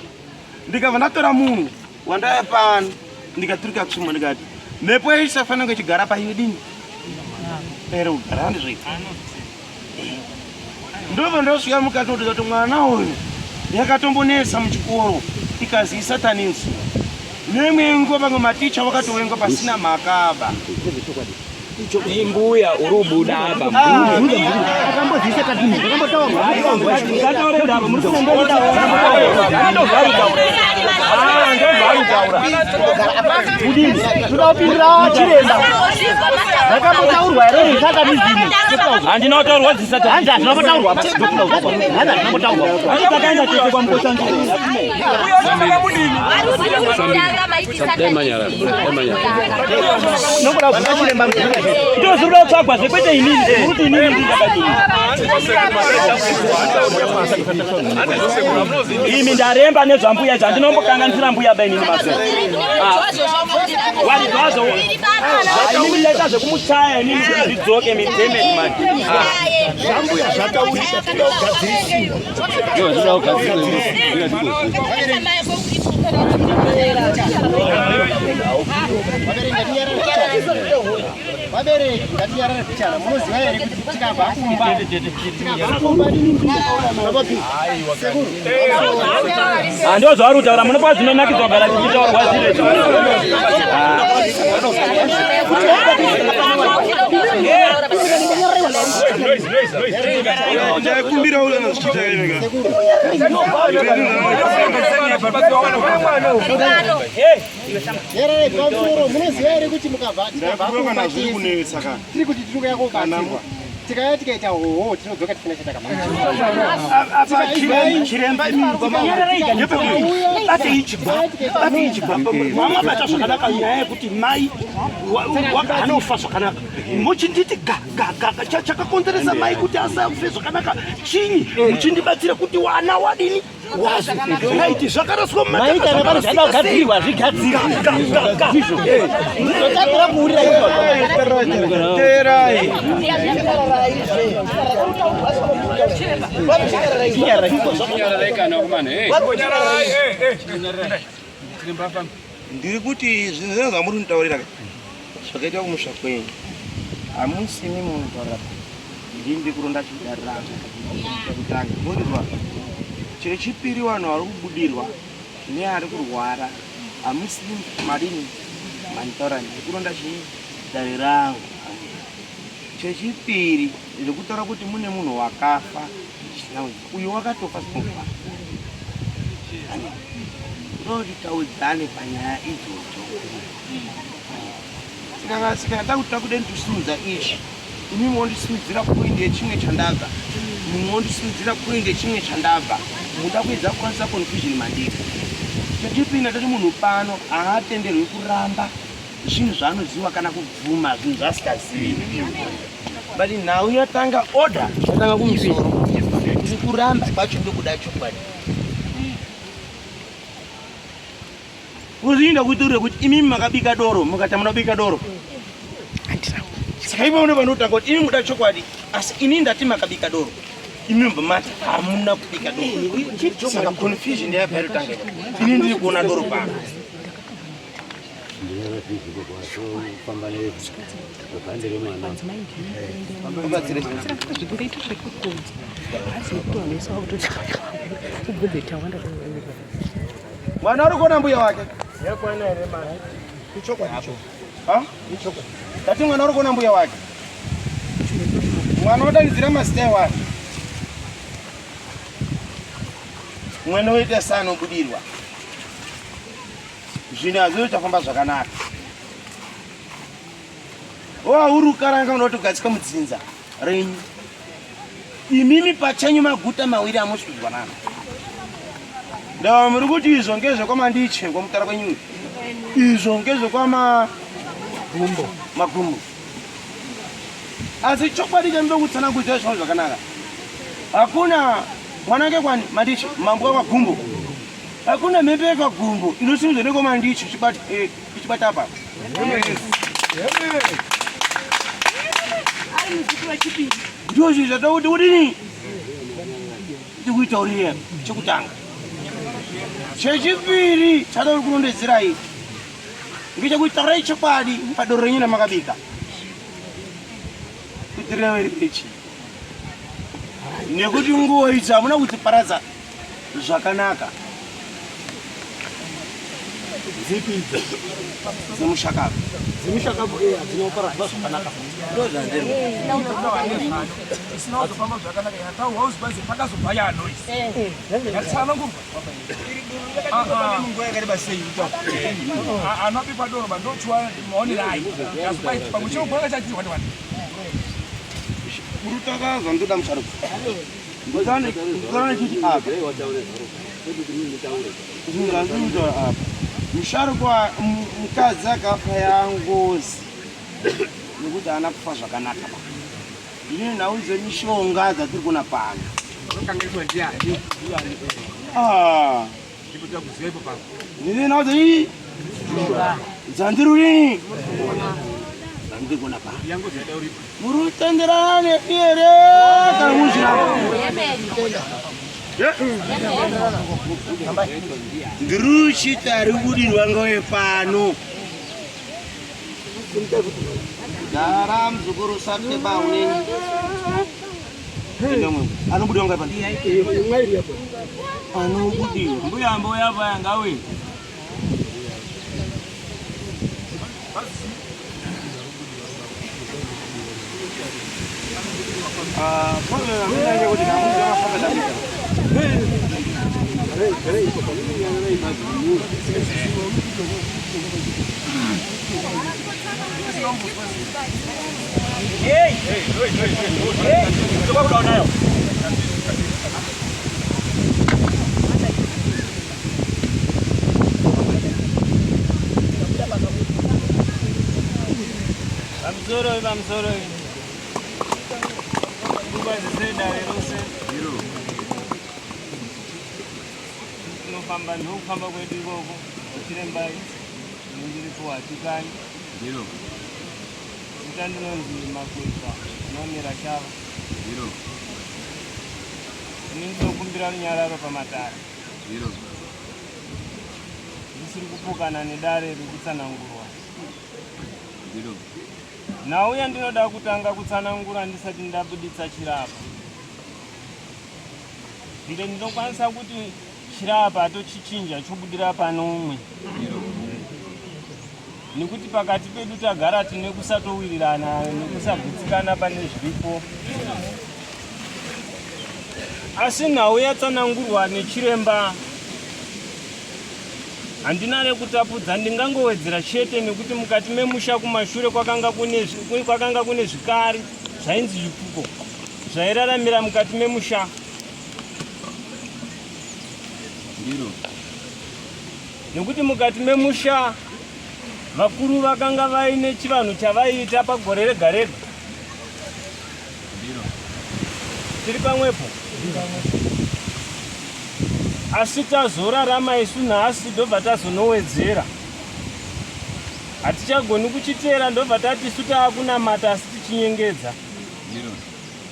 ndikabva ndatora munhu wandaya pano ndikaturika tsumbo ndikati mhepo isafana kunge ichigara paiwe dini ere kugara handizvita ndobva ndosvika mukati notodza kuti mwana uyu yakatombonesa muchikoro ikazi isatanisi nemwengo pamwe maticha wakatowengwa pasina makaba imbuya urubuda apa akambozisa kadini ndopindira chiremba ndakambotaurwa here zvisakadizini handinotaurwa zisati handi hazvinotaurwa handi hazvinotaurwa takaenda tese kwamukosanjira nokuda kuva chiremba ndo zvirikuda kutsvagwa zvekwete inini kuti inini ndingakadini imi ndaremba nezvambuya zvandinombokanga mbuya ba inini mazera warizvazo inini ndaita zvekumuchaya inini kuti ndidzoke midhemeni mani zvambuya zvataurika vabereki ngatiyarare kuchana munoziva here kuti tikabva kumba ndo zvauri kutaura munopa zvinonakidzwa kugara tichitaurwa zvire munoziva here kuti mukabva tiri kuti tirikuya kobatsirwa tikaya tikaita hoho tinodzoka tisina chatakaamabata zvakanaka nyaya yekuti mai anofa zvakanaka muchinditi chakakonzeresa mai kuti asafe zvakanaka chini muchindibatsira kuti wana wadini waiti zvakaraswa mumaitanavanogadzirwa zvigadzira zvotangira kuurira ndiri kuti zvinhu zvino zvamuri kunditaurira zvakaita kumusha kwenyu hamusimi munutaurira ndindi kuronda chidarira kutanga murizwa chechipiri vanhu vari kubudirwa neari kurwara hamusimi madini manitaura ndikuronda chidari rangu chechipiri ndikutaura kuti mune munhu wakafa uyu wakatofa sinofa ndotitaudzane panyaya idzodzo sikata kuti takude ndisiudza ichi imi mondisiudzira poindi yechimwe chandabva mumwe mondisiudzira poindi yechimwe chandabva muda kuedza kukwanisa confusion mandika chechipiri ndati munhu pano haatenderwi kuramba zvinhu zvaanoziva kana kubvuma zvinhu zvasikazivi. But nhau yatanga order yatanga kumusoro iri kuramba kwacho ndokuda chokwadi. Kuzvinda kuitirira kuti imimi makabika doro mukati munobika doro. Saka ivo vanotanga kuti imi muda chokwadi asi ini ndati makabika doro. Imi mbamati hamuna kubika doro. Saka confusion yabva irotanga. Ini ndiri kuona doro pano. Mwana uri kuona mbuya wake? Yakwana ere mara. Kuchokwa ndicho. Ha? Kuchokwa. Tati mwana uri kuona mbuya wake? Mwana wadanidzira mazita wake. Mwana woita sana Obudirwa. Zvinhu hazvichafamba zvakanaka. Uri kukaranga unotogadzika mudzinza renyu. Imimi pachenyu maguta mawiri amusi kuzwanana. Ndawa muri kuti izvo ngezvekwamandiche kwamutara kwenyuyo. Izvo ngezvekwama magumbo. Asi chokwadi chandoda kutsanangurira zvinhu zvakanaka. Hakuna mwanake kwani mandiche mambo wamagumbo. Hakuna mhepo yakagumbo inosimudza nekwamandiche ichibata apa. Ndio zvinhu zvatakuti kudini? Tikuitaurira chekutanga. Chechipiri chatauri kunondedzera ngechekutaurirai chokwadi padoro renyu ramakabika. Kuitirira richi. Nekuti nguva idzi hamuna kudziparadza zvakanaka. Zipi Zemushakavu. Zimushakavu dzinoparadzwa zvakanaka. Ndo zvanzerwa. Isina kufamba zvakanaka yatawa uzibazi pakazobva yanoisi. Yatsana ngurwa. Mungu yakariba sei uta. Anobikwa doro bandochwa maonerai. Yaspai pamuchiro kwanga chati wani. Urutaka zvandoda musharuka. Ndozana chiti apa. Ndozana apa. Musharukwa mukadzi akafa yangozi nekuti haana kufa zvakanaka. Ini nhau dzemishonga dzatiri kuona pano. Ini nhau dzei dzandirurini dzandiri kuona pano. Muri kutenderana nefi here kana muzvinapo? Ndiri uchiti ari kudirwa ngauye pano. Dara muzukuru usati bauneni. Anobudirwa ngai pano? Anobudirwa. Mbuya mboya pa ngawe. Pole na mimi kuti kamuza mafaka dabika. Vamzoro. Nofamba kwedu ikoko uchirembai ndiri kuwatikani ndiro zita ndinonzi Makwesa nomira chava ndiro ini ndinokumbira runyararo pamatara ndiro ndisiri kupokana nedare rekutsanangurwa ndiro nauya ndinoda kutanga kutsanangura ndisati ndabuditsa chirapa ndire ndinokwanisa kuti chirapa tochichinja chobudira pano umwe nekuti pakati pedu tagara tine kusatowirirana nekusagutsikana pane zviripo asi nhau yatsanangurwa nechiremba handina rekutapudza ndingangowedzera chete nekuti mukati memusha kumashure kwakanga kune zvikari zvainzi zvipuko zvairaramira mukati memusha nekuti mukati memusha vakuru vakanga vaine chivanhu chavaiita pagore rega rega. Tiri pamwepo. Asi tazorarama isu nhasi ndobva tazonowedzera. Hatichagoni kuchiteera ndobva tati isu taakunamata asi tichinyengedza.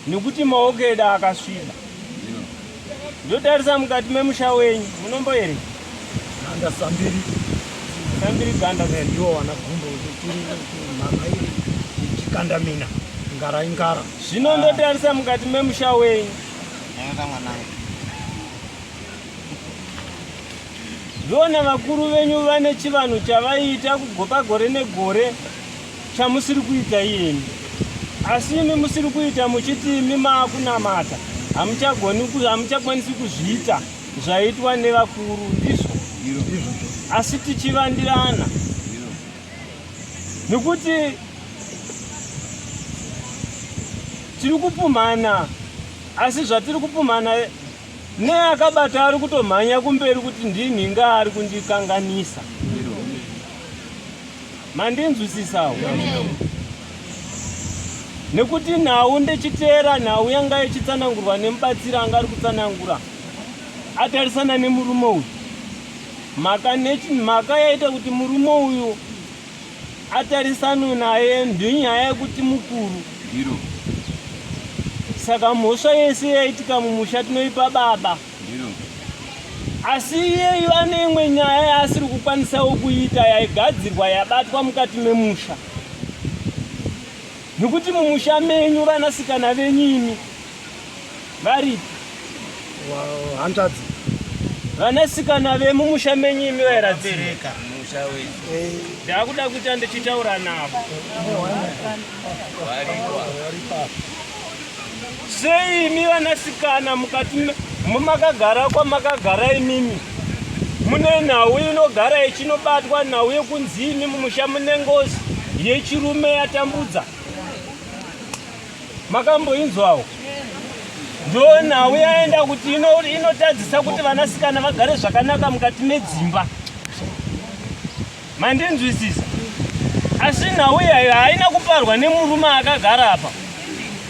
Nekuti maoko edu akasviba. Ndotarisa mukati memusha wenyu munomboerenga. Ganda sambiri. Sambiri ganda kwenu. Ndiwo wanagumbo tiri mama iri chikandamina ngara ingara. Zvino ndotarisa mukati memusha wenyu. Ndona vakuru venyu vane chivanhu chavaiita kugopa gore negore chamusiri kuita iyemi. Asi imi musiri kuita muchiti imi maakunamata. Hamuchakwanisi kuzviita zvaitwa nevakuru ndizvo. Asi tichivandirana. Nekuti tiri kupumhana. Asi zvatiri kupumhana neakabata ari kutomhanya kumberi kuti ndinhinga ari kundikanganisa. Mandinzwisisawo. Nekuti nhau ndechiteera nhau yanga ichitsanangurwa nemubatsiri anga ari kutsanangura. Atarisana nemurume uyu. Mhaka yaita kuti murume uyu atarisane naye ndenyaya yekuti mukuru. Saka mhosva yese yaitika mumusha tinoipa baba. Asi iyeyu ane imwe nyaya yaasiri kukwanisawo kuita yaigadzirwa yabatwa mukati memusha. Nekuti mumusha menyu vanasikana venyini varipi? Hanzvadzi. Vanasikana vemumusha menyu imi vairadziririka. Ndakuda kuita ndichitaura navo. Sei imi vanasikana mukati mumakagara kwamakagara imimi mune nhau inogara ichinobatwa, nhau yekunzi imi mumusha mune ngozi yechirume yatambudza. Makamboinzwawo? Ndo nhau yaenda kuti inotadzisa kuti vanasikana vagare zvakanaka mukati medzimba. Mandinzwisisa? Asi nhau yayo haina kuparwa nemurume akagara apa.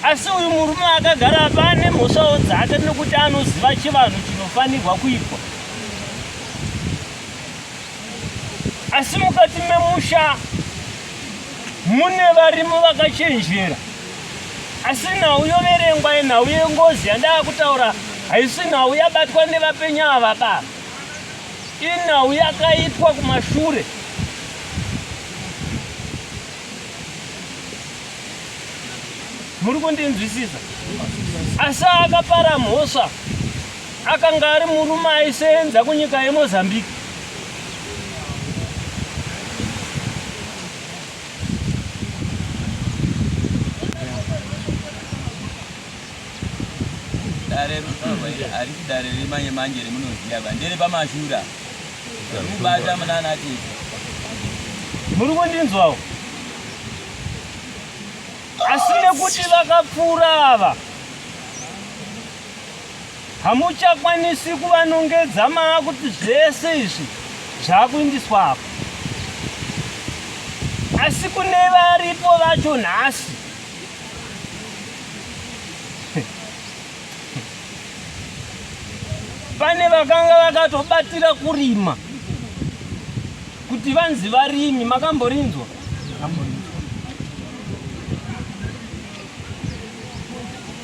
Asi uyu murume akagara apa ane mhosvawo dzake nekuti anoziva chivanhu chinofanirwa kuitwa. Asi mukati memusha mune varimo vakachenjera. Asi nhau yoverengwa nhau yengozi yandava kutaura haisi nhau yabatwa nevapenya ava baba. Inhau yakaitwa kumashure. Muri kundinzwisisa? Asi akapara mhosva akanga ari murume aisenza kunyika yeMozambique. Dare rimanye manje rimunoziya bandere pamashura. Mubata munana ati. Muri kundinzwawo? Asi nekuti vakapfuura ava hamuchakwanisi kuvanongedza maa kuti zvese izvi zvakuindiswa apa. Asi kune varipo vacho nhasi pane vakanga vakatobatira kurima kuti vanzi varimi. Makamborinzwa?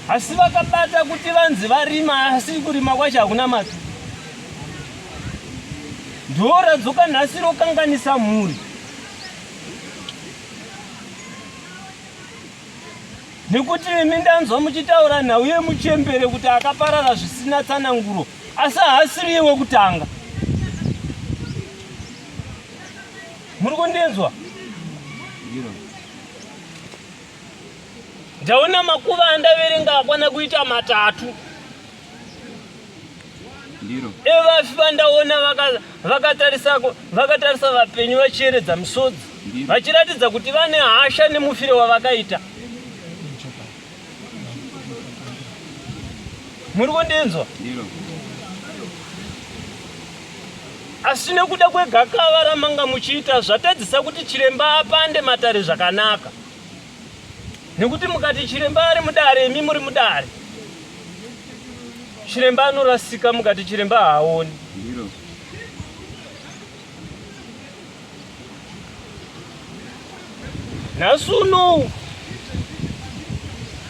Asi vakabata kuti vanzi varima asi kurima kwacho hakuna matu. Ndoradzoka nhasi rokanganisa mhuri. Nekuti imi ndanzwa muchitaura nhau yemuchembere kuti akaparara zvisina tsananguro. Asi haasiri yewe kutanga. Muri kundinzwa? Ndaona makuva andaverenga akwana kuita matatu. Evafi vandaona vakatarisa vapenyu vachiyeredza misodzi. Vachiratidza kuti vane hasha nemufiro wavakaita. Muri kundinzwa? Asi nekuda kwegakava ramanga muchiita zvatadzisa kuti chiremba apande matare zvakanaka. Nekuti mukati chiremba ari mudare, imi muri mudare. Chiremba anorasika mukati chiremba haoni. Nhasi unowu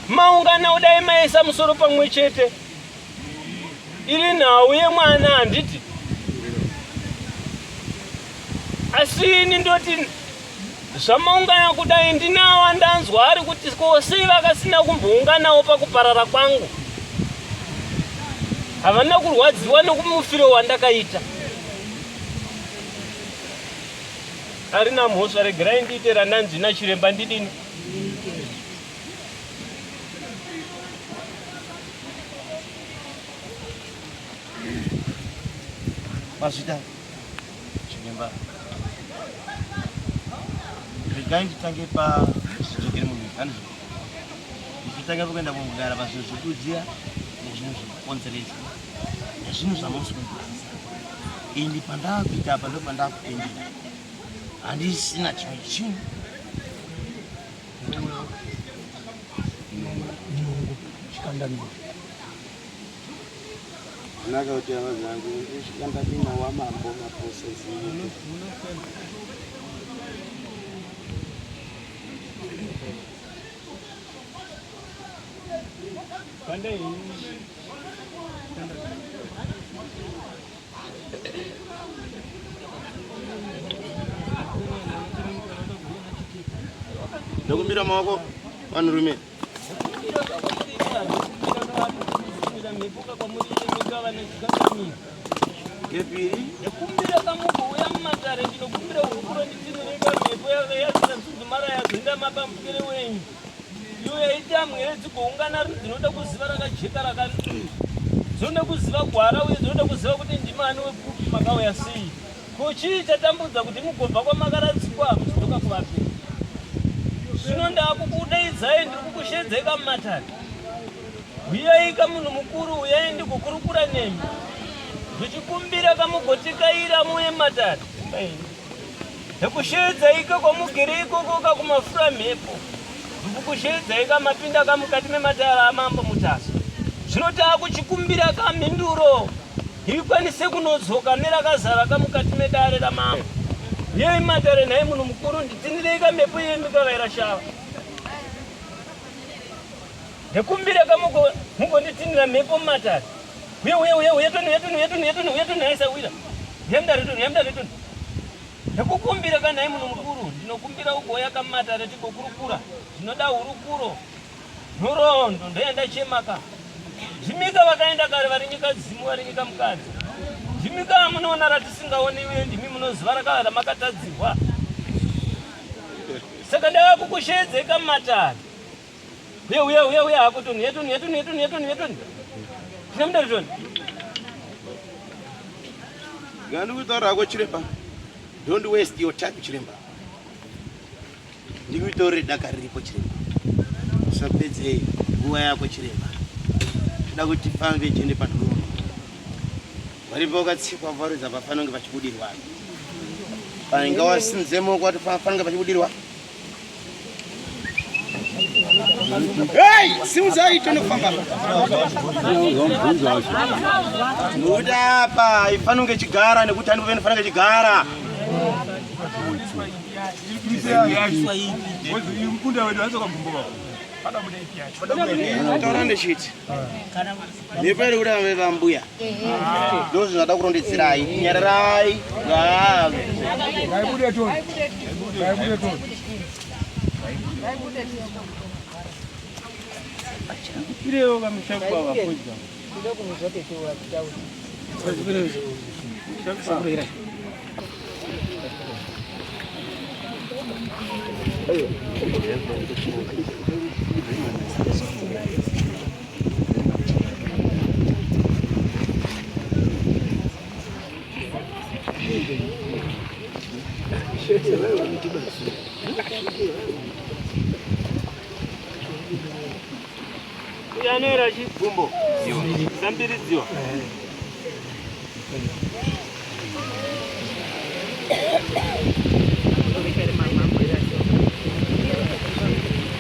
maungana udai maisa musoro pamwe chete. Iri nhau yemwana handiti. Asi ini ndoti zvamaungana kudai ndinawo ndanzwa ari kuti sei vakasina kumbounganawo pakuparara kwangu. Havana kurwadziwa nokumufiro wandakaita. Arina mhosva regerai ndiite rananzi nachiremba ndidini. Mazvita chiremba regai nditange pazvizogere munhu hani ndichitanga kuenda kugara pazvinhu zvekudziya nezvinhu zvekukonzeresa nezvinhu zvamusikudzidzisa. Indi pandakuita apa ndopandakupindira, handisina chimwe chinhu. Chikandamira Naka kuti avazangu ndishikandamina wamambo maprocess. Dokumbira maoko vanhurume. Ngepiri? Ndikumbira kamukuuya mumatare ndinokumbira ukukuro nditinorega mhepo yazina nzuzumara yazoenda mapamukire wenyu. Iyo yaiti amwere dzikuungana dzinoda kuziva rakajeka dzinoda kuziva gwara uye dzinoda kuziva kuti ndimani wekupi makauya sei. Ko chii chatambudza kuti mugobva kwamakaradzikwa muchidzoka kuvapenyu. Zvino ndakukudaidzai ndiri kukushedzeka mumatare. Uyai kamunhu mukuru, uyai ndikukurukura nemi. Zvichikumbira kamugotikaira muye matare. Ndikushedzai kwamugere ikoko kakumafura mhepo. Ndikushedzai kamapinda kamukati mematare amambo Mutasa. Zvino takuchikumbira kamhinduro. Ikwanise kunodzoka nerakazara kamukati medare ramambo. Yei matare nhai munhu mukuru nditsindirei kamhepo yenyu kavaira shava. Ndikumbira kamugonditsinira mhepo mumatare. Uyetoni aisawira. Yamdaretoni. Ndikukumbira kanhai munhu mukuru, ndinokumbira ugoya kamatare tigokurukura. Ndinoda hurukuro. Nhorondo ndoenda chemaka. Zvimika vakaenda kare vari nyika dzimu vari nyika mukadzi. Zvimika munoona ratisingaoni uye ndimi munoziva rakavara makatadzirwa. Saka ndavakukushedzeka mumatare. Uye hakutoni yetoni. Ndinamdaretoni. Gani kutaura hako chiremba. Don't waste your time chiremba. Ndikuitaure daka riripo chiremba. Usapedze nguva yako chiremba. Toda kuti tifambe tiende panhoroondo. Varipo vakatsikwa varidza pafanira kunge pachibudirwa. Panenge wasimuzemo kwati pafanira kunge pachibudirwa. Hey! Simuzai tonofamba. Nokuti apa ifanira kunge chigara nekuti anofanira kunge chigara. Mkunda wedu azoka mbumbuka. Taura ndechiti. Nepere kuti ameva mbuya. Ndozvo zvinoda kurondedzerai. Nyararai. ngaibude toni. Ireo kamishakwa vafuja. Yanera chifumbo. Zambiridziwa.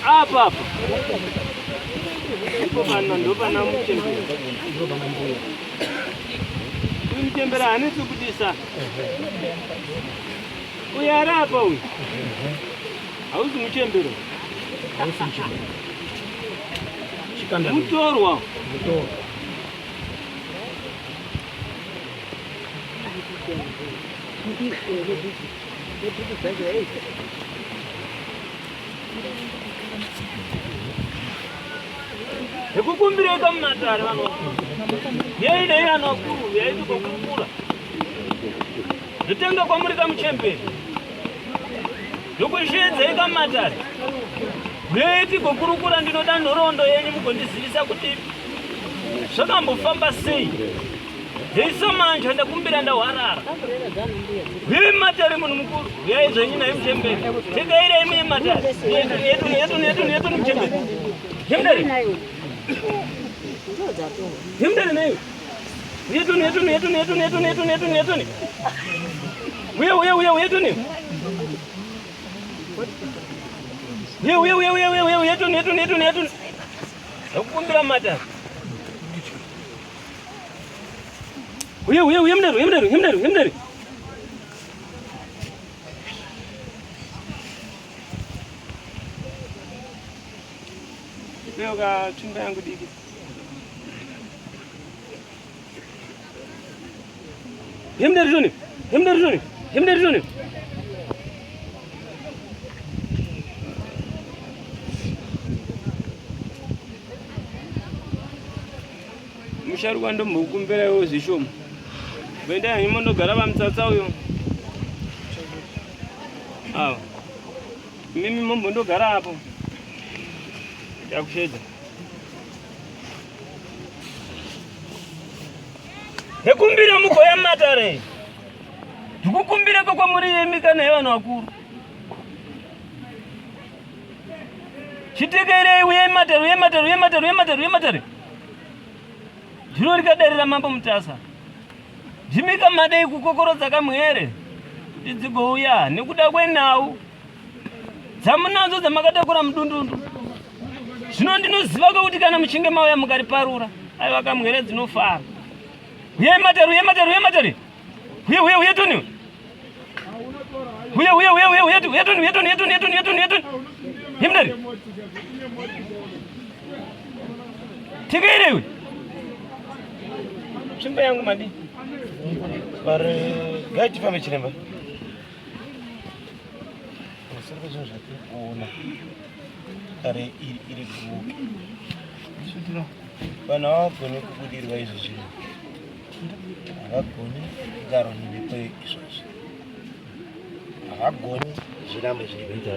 Apa. Ipo bana ndo bana mchembera. Mchembera hanisi kutisa. Uyara hapa huyu. Hauzi mchembero. Hauzi mchembero. Chikanda. Mutorwa. Mutorwa. Ekukumbire kamatare vano. Yeine yanokuru, yeiti kokukura. Zvitenga kwamuri kamuchembere. Zvokushedza kamatare. Yeiti kokurukura ndinoda nhoroondo yenyu mugondizivisa kuti zvakambofamba sei. Ndeisamanja ndakumbira ndahwarara. Hii matare munhu mukuru. Yai zvenyu naye muchembere. Tekairei muye matare. Yetu muchembere. Himdari. Himdari nayo. Yetu. Uye yetuni. Yetu. Ndakukumbira matare. Uye himdari. Leo ka chumba yangu diki. Himdari zoni. Musharu wando mukumbira yo zishomo. Benda himondo garaba mtsatsa uyo. Mimi mombo ndo gara hapo. Yakushedza. Hekumbira mugoya matare. Ndikukumbira kwa muri yemika naye vanhu vakuru. Chitekerei uye matare. Ndiro rikadarira mambo Mutasa. Ndimika madei kukokorodza kamwere. Kuti dzigouya nekuda kwenhau. Dzamunadzo dzamakatakura mudundundu. Zvino ndinoziva kuti kana muchinge mauya mukariparura, aiwa kamwere dzinofara. Uye matare. Uye tuni. Himdari. Tikeire. Chimba yangu madi. Pare gaiti pame chiremba. Ona. Kare iri kubuke. Suturo. Bana wagone kubudirwa izvo zvinhu. Havagoni kugara nemhepo izvozvo. Havagoni zvirambe zviriita.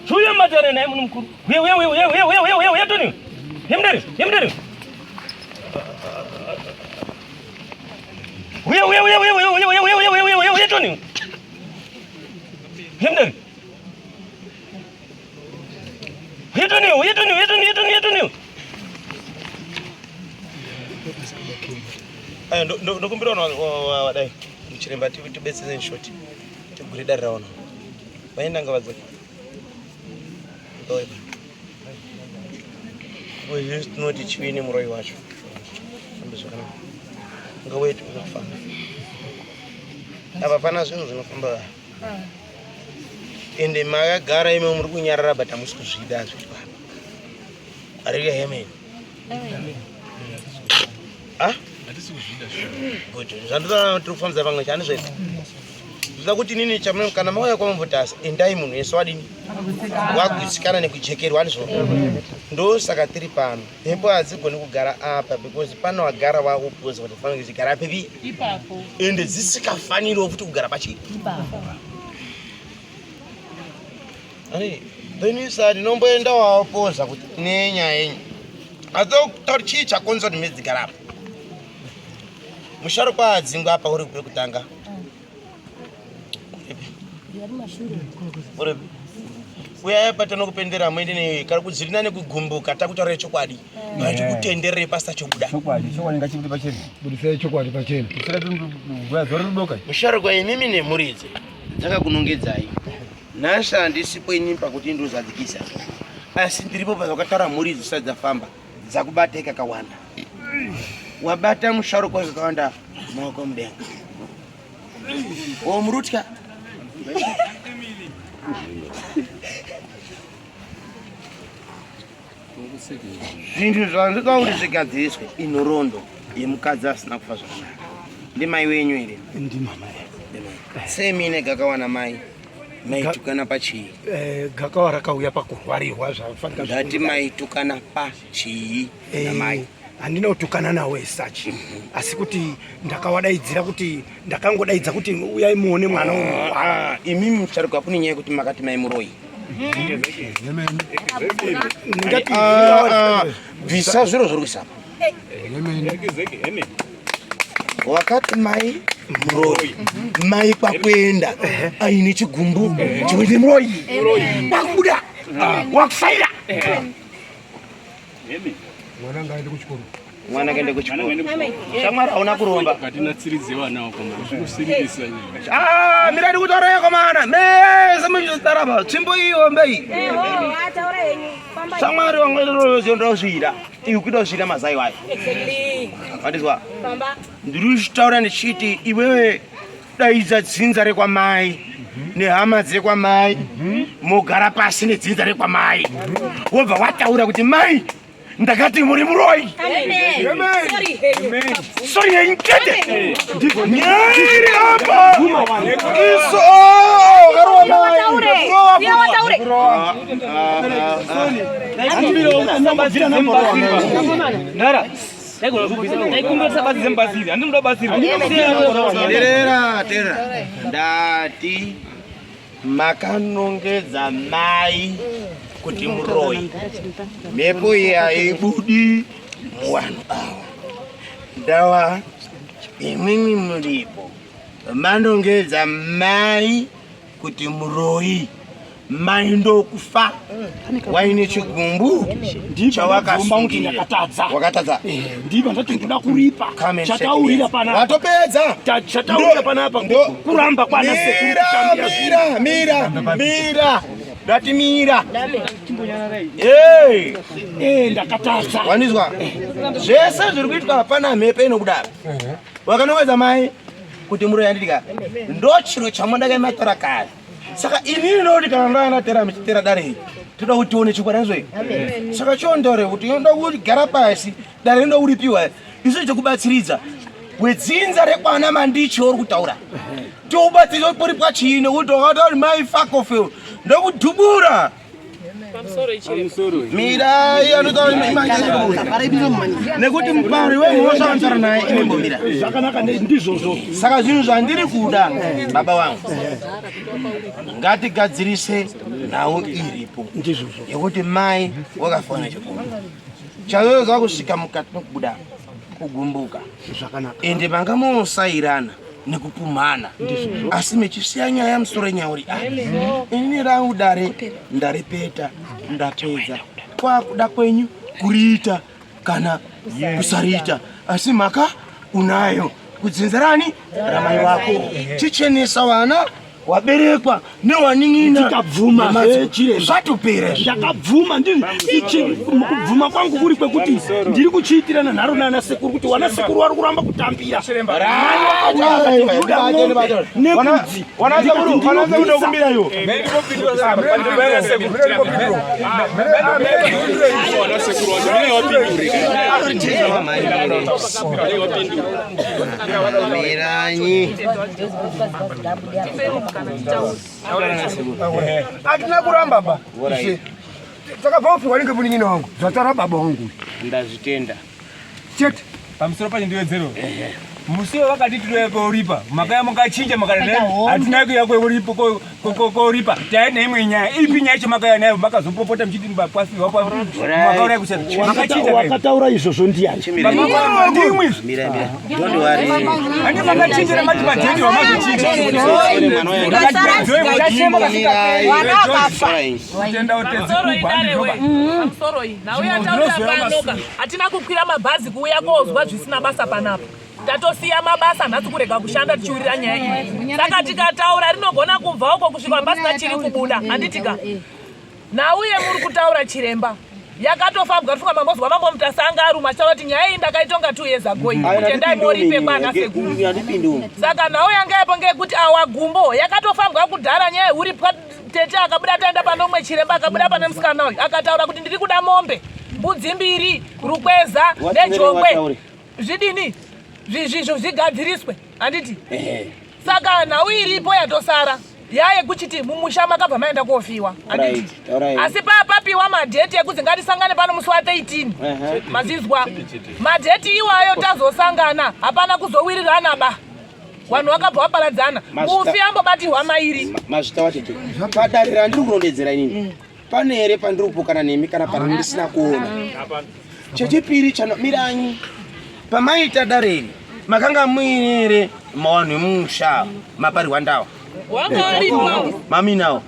Shuya matare naye munhu mukuru. Uye tuni. Himdari. Uye tuni. Himdari. Uye. Aya ndokumbira wadai. Muchiremba tibetseze nshoti. Tigure darira ono. Vaenda ngavadzoka. Wewe tinoti chini muroi wacho. Ambizwana. Ngawetu unofamba. Apa pana zvinhu zvinofamba. Ende makagara ime muri kunyarara bata musikuzvida zvitwa. Ari yemen. Hatisi kuzvida zvitwa. Good. Zvandoda turufamza vamwe chani zvedu. Zvida kuti nini chamune kana mauya kwa Mutasa endai munhu yeso wadini. Wagutsikana nekujekerwa ndizvo. Ndo saka tiri pano. Mhepo hadzigoni kugara apa because pano wagara wakupoza kuti fanira kugara pepi ipapo. Ende dzisikafaniri kuti kugara pachi ipapo. Ani then said nomboenda wapoza kuti nenya yenyu. Azotaura chii chakonza kuti medzigara apa. Musharukwa adzingwa apa uri kutanga. Yari mashure. Ore. Uya patano kupendera mwende ne kari kudzirina nekugumbuka takutaura chokwadi. Ngacho kutenderere pasta chokuda. Chokwadi ngachibuti pacheni. Budisa chokwadi pacheni. Kusera tundu zori rudoka. Musharukwa mimi ne muridze. Dzakakunongedzai. Nasha ndisipo ini pakuti ndozadzikisa. Asi ndiripo pazakataura muridzi sadzafamba. Dzakubateka kawanda. Wabata musharukwa zvakawanda maoko mudenga. Murutya. Zvinhu zvandikauri zvigadziswe inorondo yemukadzi asina kufa zvakanaka. Ndi mai wenyu ere? Ndi mama Semine gakawana mai. Maitukana pachii? Gakawa rakauya pakurwarirwa zvafanira. Ndati maitukana pachii na mai. Handina kutukana nawe sachi. Asi kuti ndakawadaidzira kuti ndakangodaidza kuti uyai muone mwana uyu. Imimi musharukwa apuni nyaya kuti makati mai muroi. Visa zviro zvorwisapa. Wakati mai muroi. Mai kwakwenda aine chigumbu chinoite muroi. Kwakubuda. Wakufaira. Mwana ngaende kuchikoro. Mwana ngaende kuchikoro. Shamwari hauna kuromba. Katinatsirizewa nawo koma zvikusirikisa nyika. Miradi kutaura komana. Meze muzvitaraba. Tsvimbo iyo mbei. Ataura henyu. Famba. Shamwari wangwendero zondozvira. Iwe kuda kuzvira mazai wayo. Exactly. Wadizwa? Famba. Ndiri kushitaura ndichiti iwewe daidza dzinza rekwamai nehama dzekwamai mogara pasi nedzinza rekwamai wobva wataura kuti mai ndakati muri muroi. Sorry henyu chete. Nyari apa iso garuwa mai Terera. Ndati makanongedza mai kuti muroi. Mhepo yaibudi muvanhu ava. Ndawa imwimwi muripo manongedza mai kuti muroi. Mai ndokufa. Waine chigumbu chawakasungirira. Wakatadza. Ndiba ndati ndoda kuripa. Chataurira pana. Watopedza. Chataurira pana apa kuramba kwana sekuru kuchambira. Mira. Ndati mira. Ndakatadza. Wanizwa? Zvese zviri kuitwa hapana mhepo inokudaro. Wakanongedza mai kuti muroi yanditika. Ndo chiro chamandakaimatora kare. Saka inini ndoti kana ndaana tera michitera dare toda kuti tione chikwara izvo. Saka chondore kuti ndoda kugara pasi dare ndoda kuripiwa. Isu chekubatsiridza wedzinza rekwana mandichi uri kutaura. Tobatsiridzwa pori pachine kuti wakati mai fuck off ndokudhubura. Mira yanotaura nekuti mupari wemunosanzara naye inembomira. Zvakanaka ndizvozvo. Saka zvinhu zvandiri kuda baba wangu ngatigadzirise nhau iripo yekuti mai wakafanira chikuru chazoza kusvika mukati nokubuda kugumbuka ende vanga munosairana nekupumhana asi mechisiya nyaya musoro nyauri ini rangu dare ndaripeta ndapedza kwakuda kwenyu kuriita kana kusariita asi mhaka unayo kudzinzarani ramai wako chichenesa vana waberekwa newaning'ina tikabvuma zvatopera. Ndakabvuma ichi mukubvuma kwangu kuri kwekuti ndiri kuchiitirana nharo nana sekuru kuti wana sekuru wari kuramba kutambira nekudzi wanakumbirayo miranyi atina kuramba ba takabva kupiwa ninge munin'ina wangu zvatara baba wangu ndazvitenda chete pamusoro pacho ndiwedzero Musio wakati tulipa makaya mukachinja makana atina kuya koripa taene imwenya ipi nyacho makaya nayo makazopopota mchiti mbapasi wapa makaya kusema makachinja wakataura izvozvo ndiani ndimwe don't worry andi makachinja na mati madheti wamazochinja tenda otezi kubandikoba hatina kukwira mabhazi kuuya kozwa zvisina basa panapa tatosiya mabasa nhasi kurega kushanda tichiwirira nyaya iyi saka tikataura rinogona kubva uko kusvika pasina chiri kubuda handitika nauye muri kutaura chiremba yakatofambwa tuka mambozwa mambo Mutasa aruma achitaura kuti nyaya iyi ndakaitonga 2 years ago kuti endai moripe kwana sekuru saka nhau yanga yapo ngekuti awa gumbo yakatofambwa kudhara nyaya uri tete akabuda taenda panomwe chiremba akabuda pane musikana uyu akataura kuti ndiri kuda mombe mbudzi 2 rukweza nejongwe zvidini zvizvo zvigadziriswe handiti saka nhau iripo yatosara yaye kuchiti mumusha makabva maenda kofiwa handiti asi papiwa madheti ekuti ngatisangane pano musi wa 13 mazizwa madheti iwayo tazosangana hapana kuzowirirana ba vanhu vakabva vaparadzana mufi ambobatirwa mairi mazvita watete padarira ndiri kurondedzera inini pane here pandiri kupokana nemi kana pana ndisina kuona chechipiri chanomiranyi pamaita dareri makanga muinire mawanhu emusha maparirwa ndawa mami nawo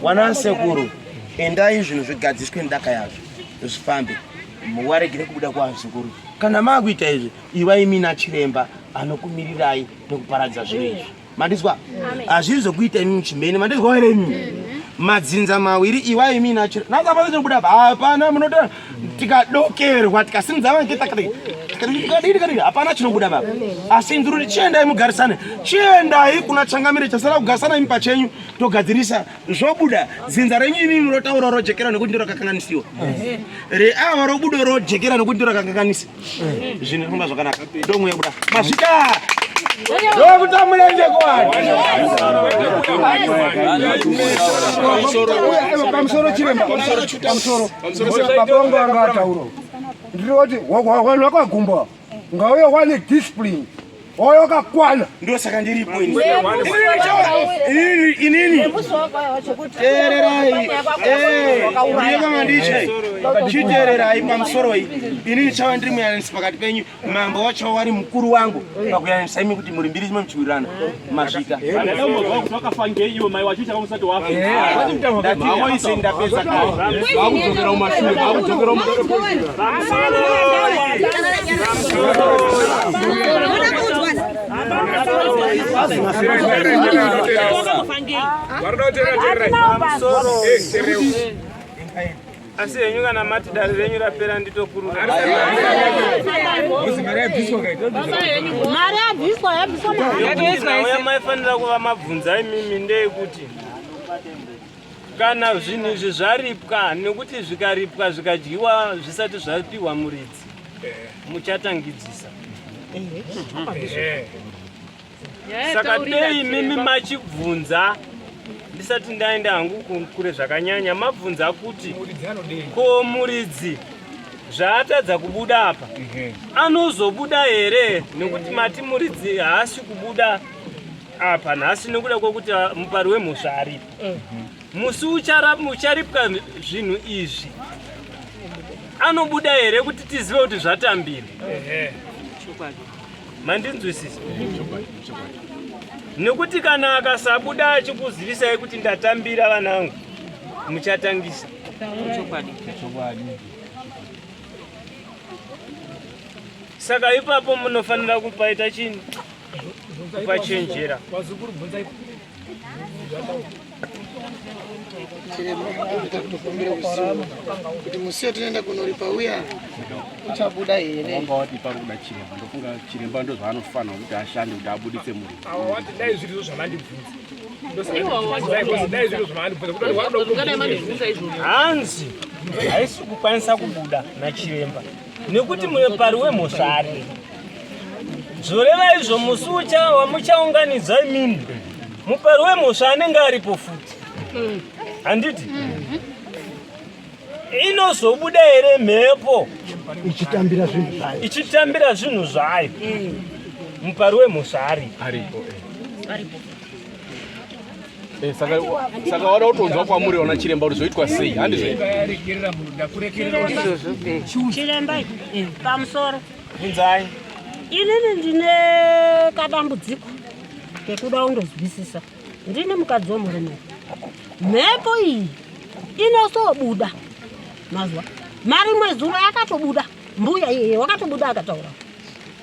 wanasekuru endai zvinhu zvigadziswe ndaka yazvo zvifambe muwaregere kubuda kwazvikuru kana makuita izvi ivai mina chiremba anokumirirai nekuparadza zviro izvi mandizwa hazviri zvokuita imi chimbeni mandizwa here imi madzinza mawiri ivai mina chiremba nasapana chinobuda hapana munota tikadokerwa tikasimudza vange hapana chinobuda baba asi ndiri chiendai mugarisane chiendai kuna changamire chasara kugarisana imi pachenyu togadzirisa zvobuda dzinza renyu imi munotaura rojekera nekuti ndiro rakakanganisiwa reava robudo rojekera nekuti ndiro rakakanganisa zvinhu zvinofamba zvakanaka ndomwe buda masvika ndokuta murenje kwani pamusoro chiremba pamusoro baba vangu vanga atauro ndiri kuti vanhu vakagumba ngauye wane discipline oyo wakakwana ndio saka ndiripo inini tererai ndiyeka ndiche chitererai pamusoro iyi inini chava ndiri muyanisi pakati penyu mambo wacho wari mukuru wangu pakuyanisa imi kuti muri mbiri chimwe muchiwirirana masvika wakafangeiyo mai wachicha kamusati wafa ndatiise ndapedza vakudzokera umashure vakudzokera asi henyu kana mati dare renyu rapera nditokurura nauya maifanira kuva mabvunza imimi ndeyekuti kana zvinhu izvi zvaripwa nekuti zvikaripwa zvikadyiwa zvisati zvapiwa muridzi muchatangidzisa saka dei mimi machibvunza ndisati ndaenda hangu kure zvakanyanya mabvunza kuti ko muridzi zvaatadza kubuda apa anozobuda here nekuti mati muridzi haasi kubuda apa nhasi nekuda kwokuti mupari wemusha aripo musi ucharipwa zvinhu izvi anobuda here kuti tizive kuti zvatambira mandinzwisisa nekuti kana akasabuda achikuzivisai kuti ndatambira vanangu muchatangisa saka ipapo munofanira kupaita chini kupachenjera kuti musiyo tinoenda kunoripa uya uchabuda here wanga wati pari kuda chiremba ndofunga chiremba ndo zvaanofanira kuti ashande kuti abudise muri dai zvirizo zvamandibvunza hanzi haisi kukwanisa kubuda nachiremba nekuti mupari wemhosvari zvoreva izvo musi wamuchaunganidza imini mupari wemhosva anenge aripo futi handiti inozobuda here mhepo ichitambira zvinhu zvayo ichitambira zvinhu zvayo mupari wemusha aripo. Saka wada utonzwa kwamuri ona chiremba ulizoitwa sei handizvo chiremba pamusoro inzai inini ndine kadambudziko kekuda undozwisisa. Ndine mukadzi womurume. Mhepo iyi inosobuda mazwa marimwe zuva yakatobuda mbuya iye wakatobuda akataura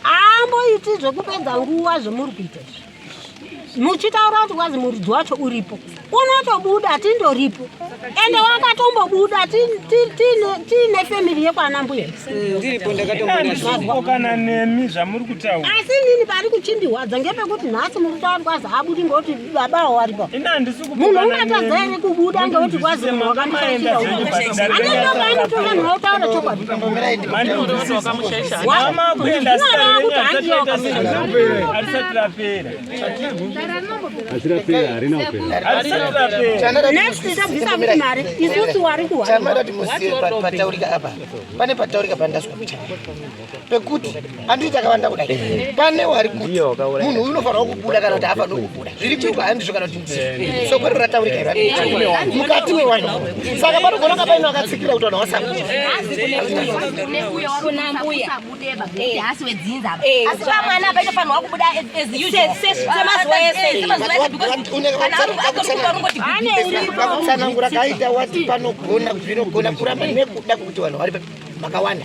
amboiti zvekupedza nguva zvemuri kuita izvi muchitaura kuti kwazi muridzi wacho uripo unotobuda tindoripo ende wakatombobuda tiine family yekwana mbuya kana nemi zvamuri kutaura asi nini pari kuchindihwadza ngepekuti nhasi muri kutaura kwazi abudi ngekuti babawo waripo munhu ungatadza ere kubuda ngekuti kwazi munhu wakamutaura chokwadi pane pataurika pandaswa pekuti anditi akawanda kudai pane wari kuti munhu unofanira kubuda kana kuti afanira kubuda zviri kuipa handizvo kana kuti soko rero rataurika mukati mewanhu saka panogona kapaino akatsikira kuti vanhu vasabuda asi wedzinza asi vamwana apa inofanirwa kubuda semazuva ese pakutsanangura kaita wati panogona kuramba nekuda kwekuti vanhu vari makawanda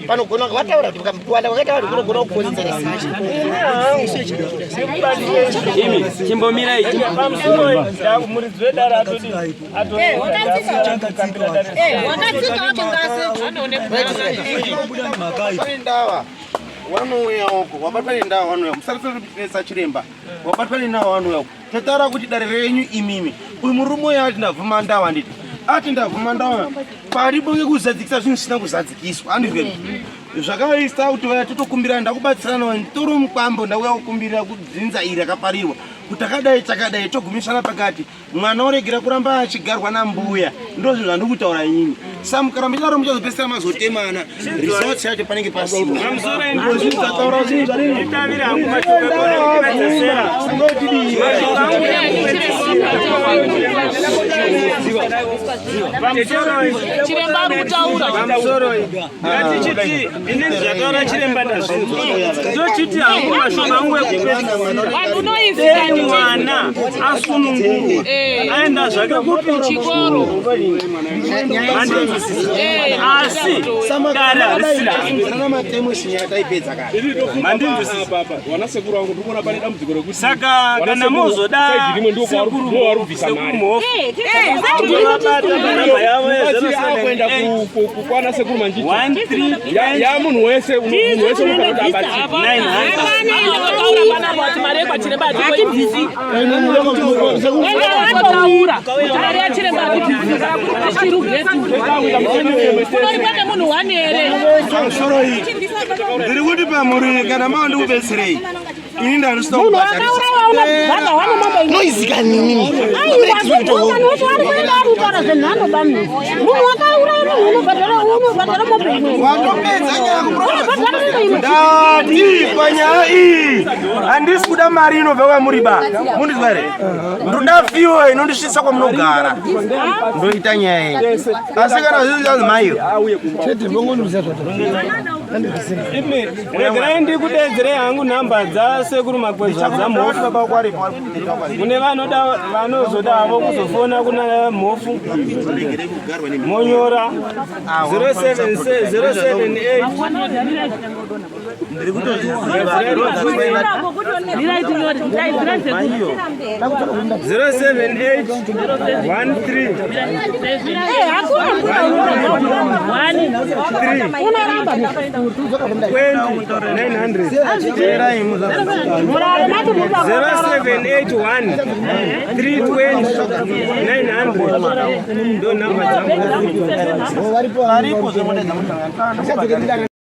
panogona vataura kuti kuwanda kwakaita vanhu kunogona kukonzeresa chimbomira ichi muridzi wedare ndava wanouya uko wabatwa nendawa wanouya musarisa chiremba wabatwa nendawa wanouya uko tataura kuti dare renyu imimi uyu murume uyo ati ndavhuma ndawa nditi ati ndavhuma ndawa paripo ngekuzadzikisa zvinhu zvisina kuzadzikiswa andizve zvakaisa kuti vaya totokumbira ndakubatsirana nditoro mukwambo ndauya kukumbirira kudzinza iri rakaparirwa kuti akadai takadai togumisana pakati mwana oregera kuramba achigarwa nambuya ndozvo zvandiri kutaura inini sa mukaramba chidaro muchazopesera mazotemana results yacho panenge pasina chiremba ari kutaura ngatichiti inini zvataura chiremba ndazvinzwa ndochiti hangu mashoma angu ekupedza mwana asunungurwa aenda zvake kuchikoro asi dare harisisaka kana muzoda kukwana sekuru manjiti ya munhu wese ndiri kuti pamuri kana mandikupetserei ini noizika nini ndati panyaya iyi handisi kuda mari inobva kwamuri baba mundizwa here ndoda fiwo inondisvitsa kwamunogara ndoita nyaya iyi asi kana zvizi maiyo regerai ndikudedzerei hangu nhamba dzasekuru makwezva dzamhofu kune vanozodavo kuzofona kuna mhofu monyora 0781 320 900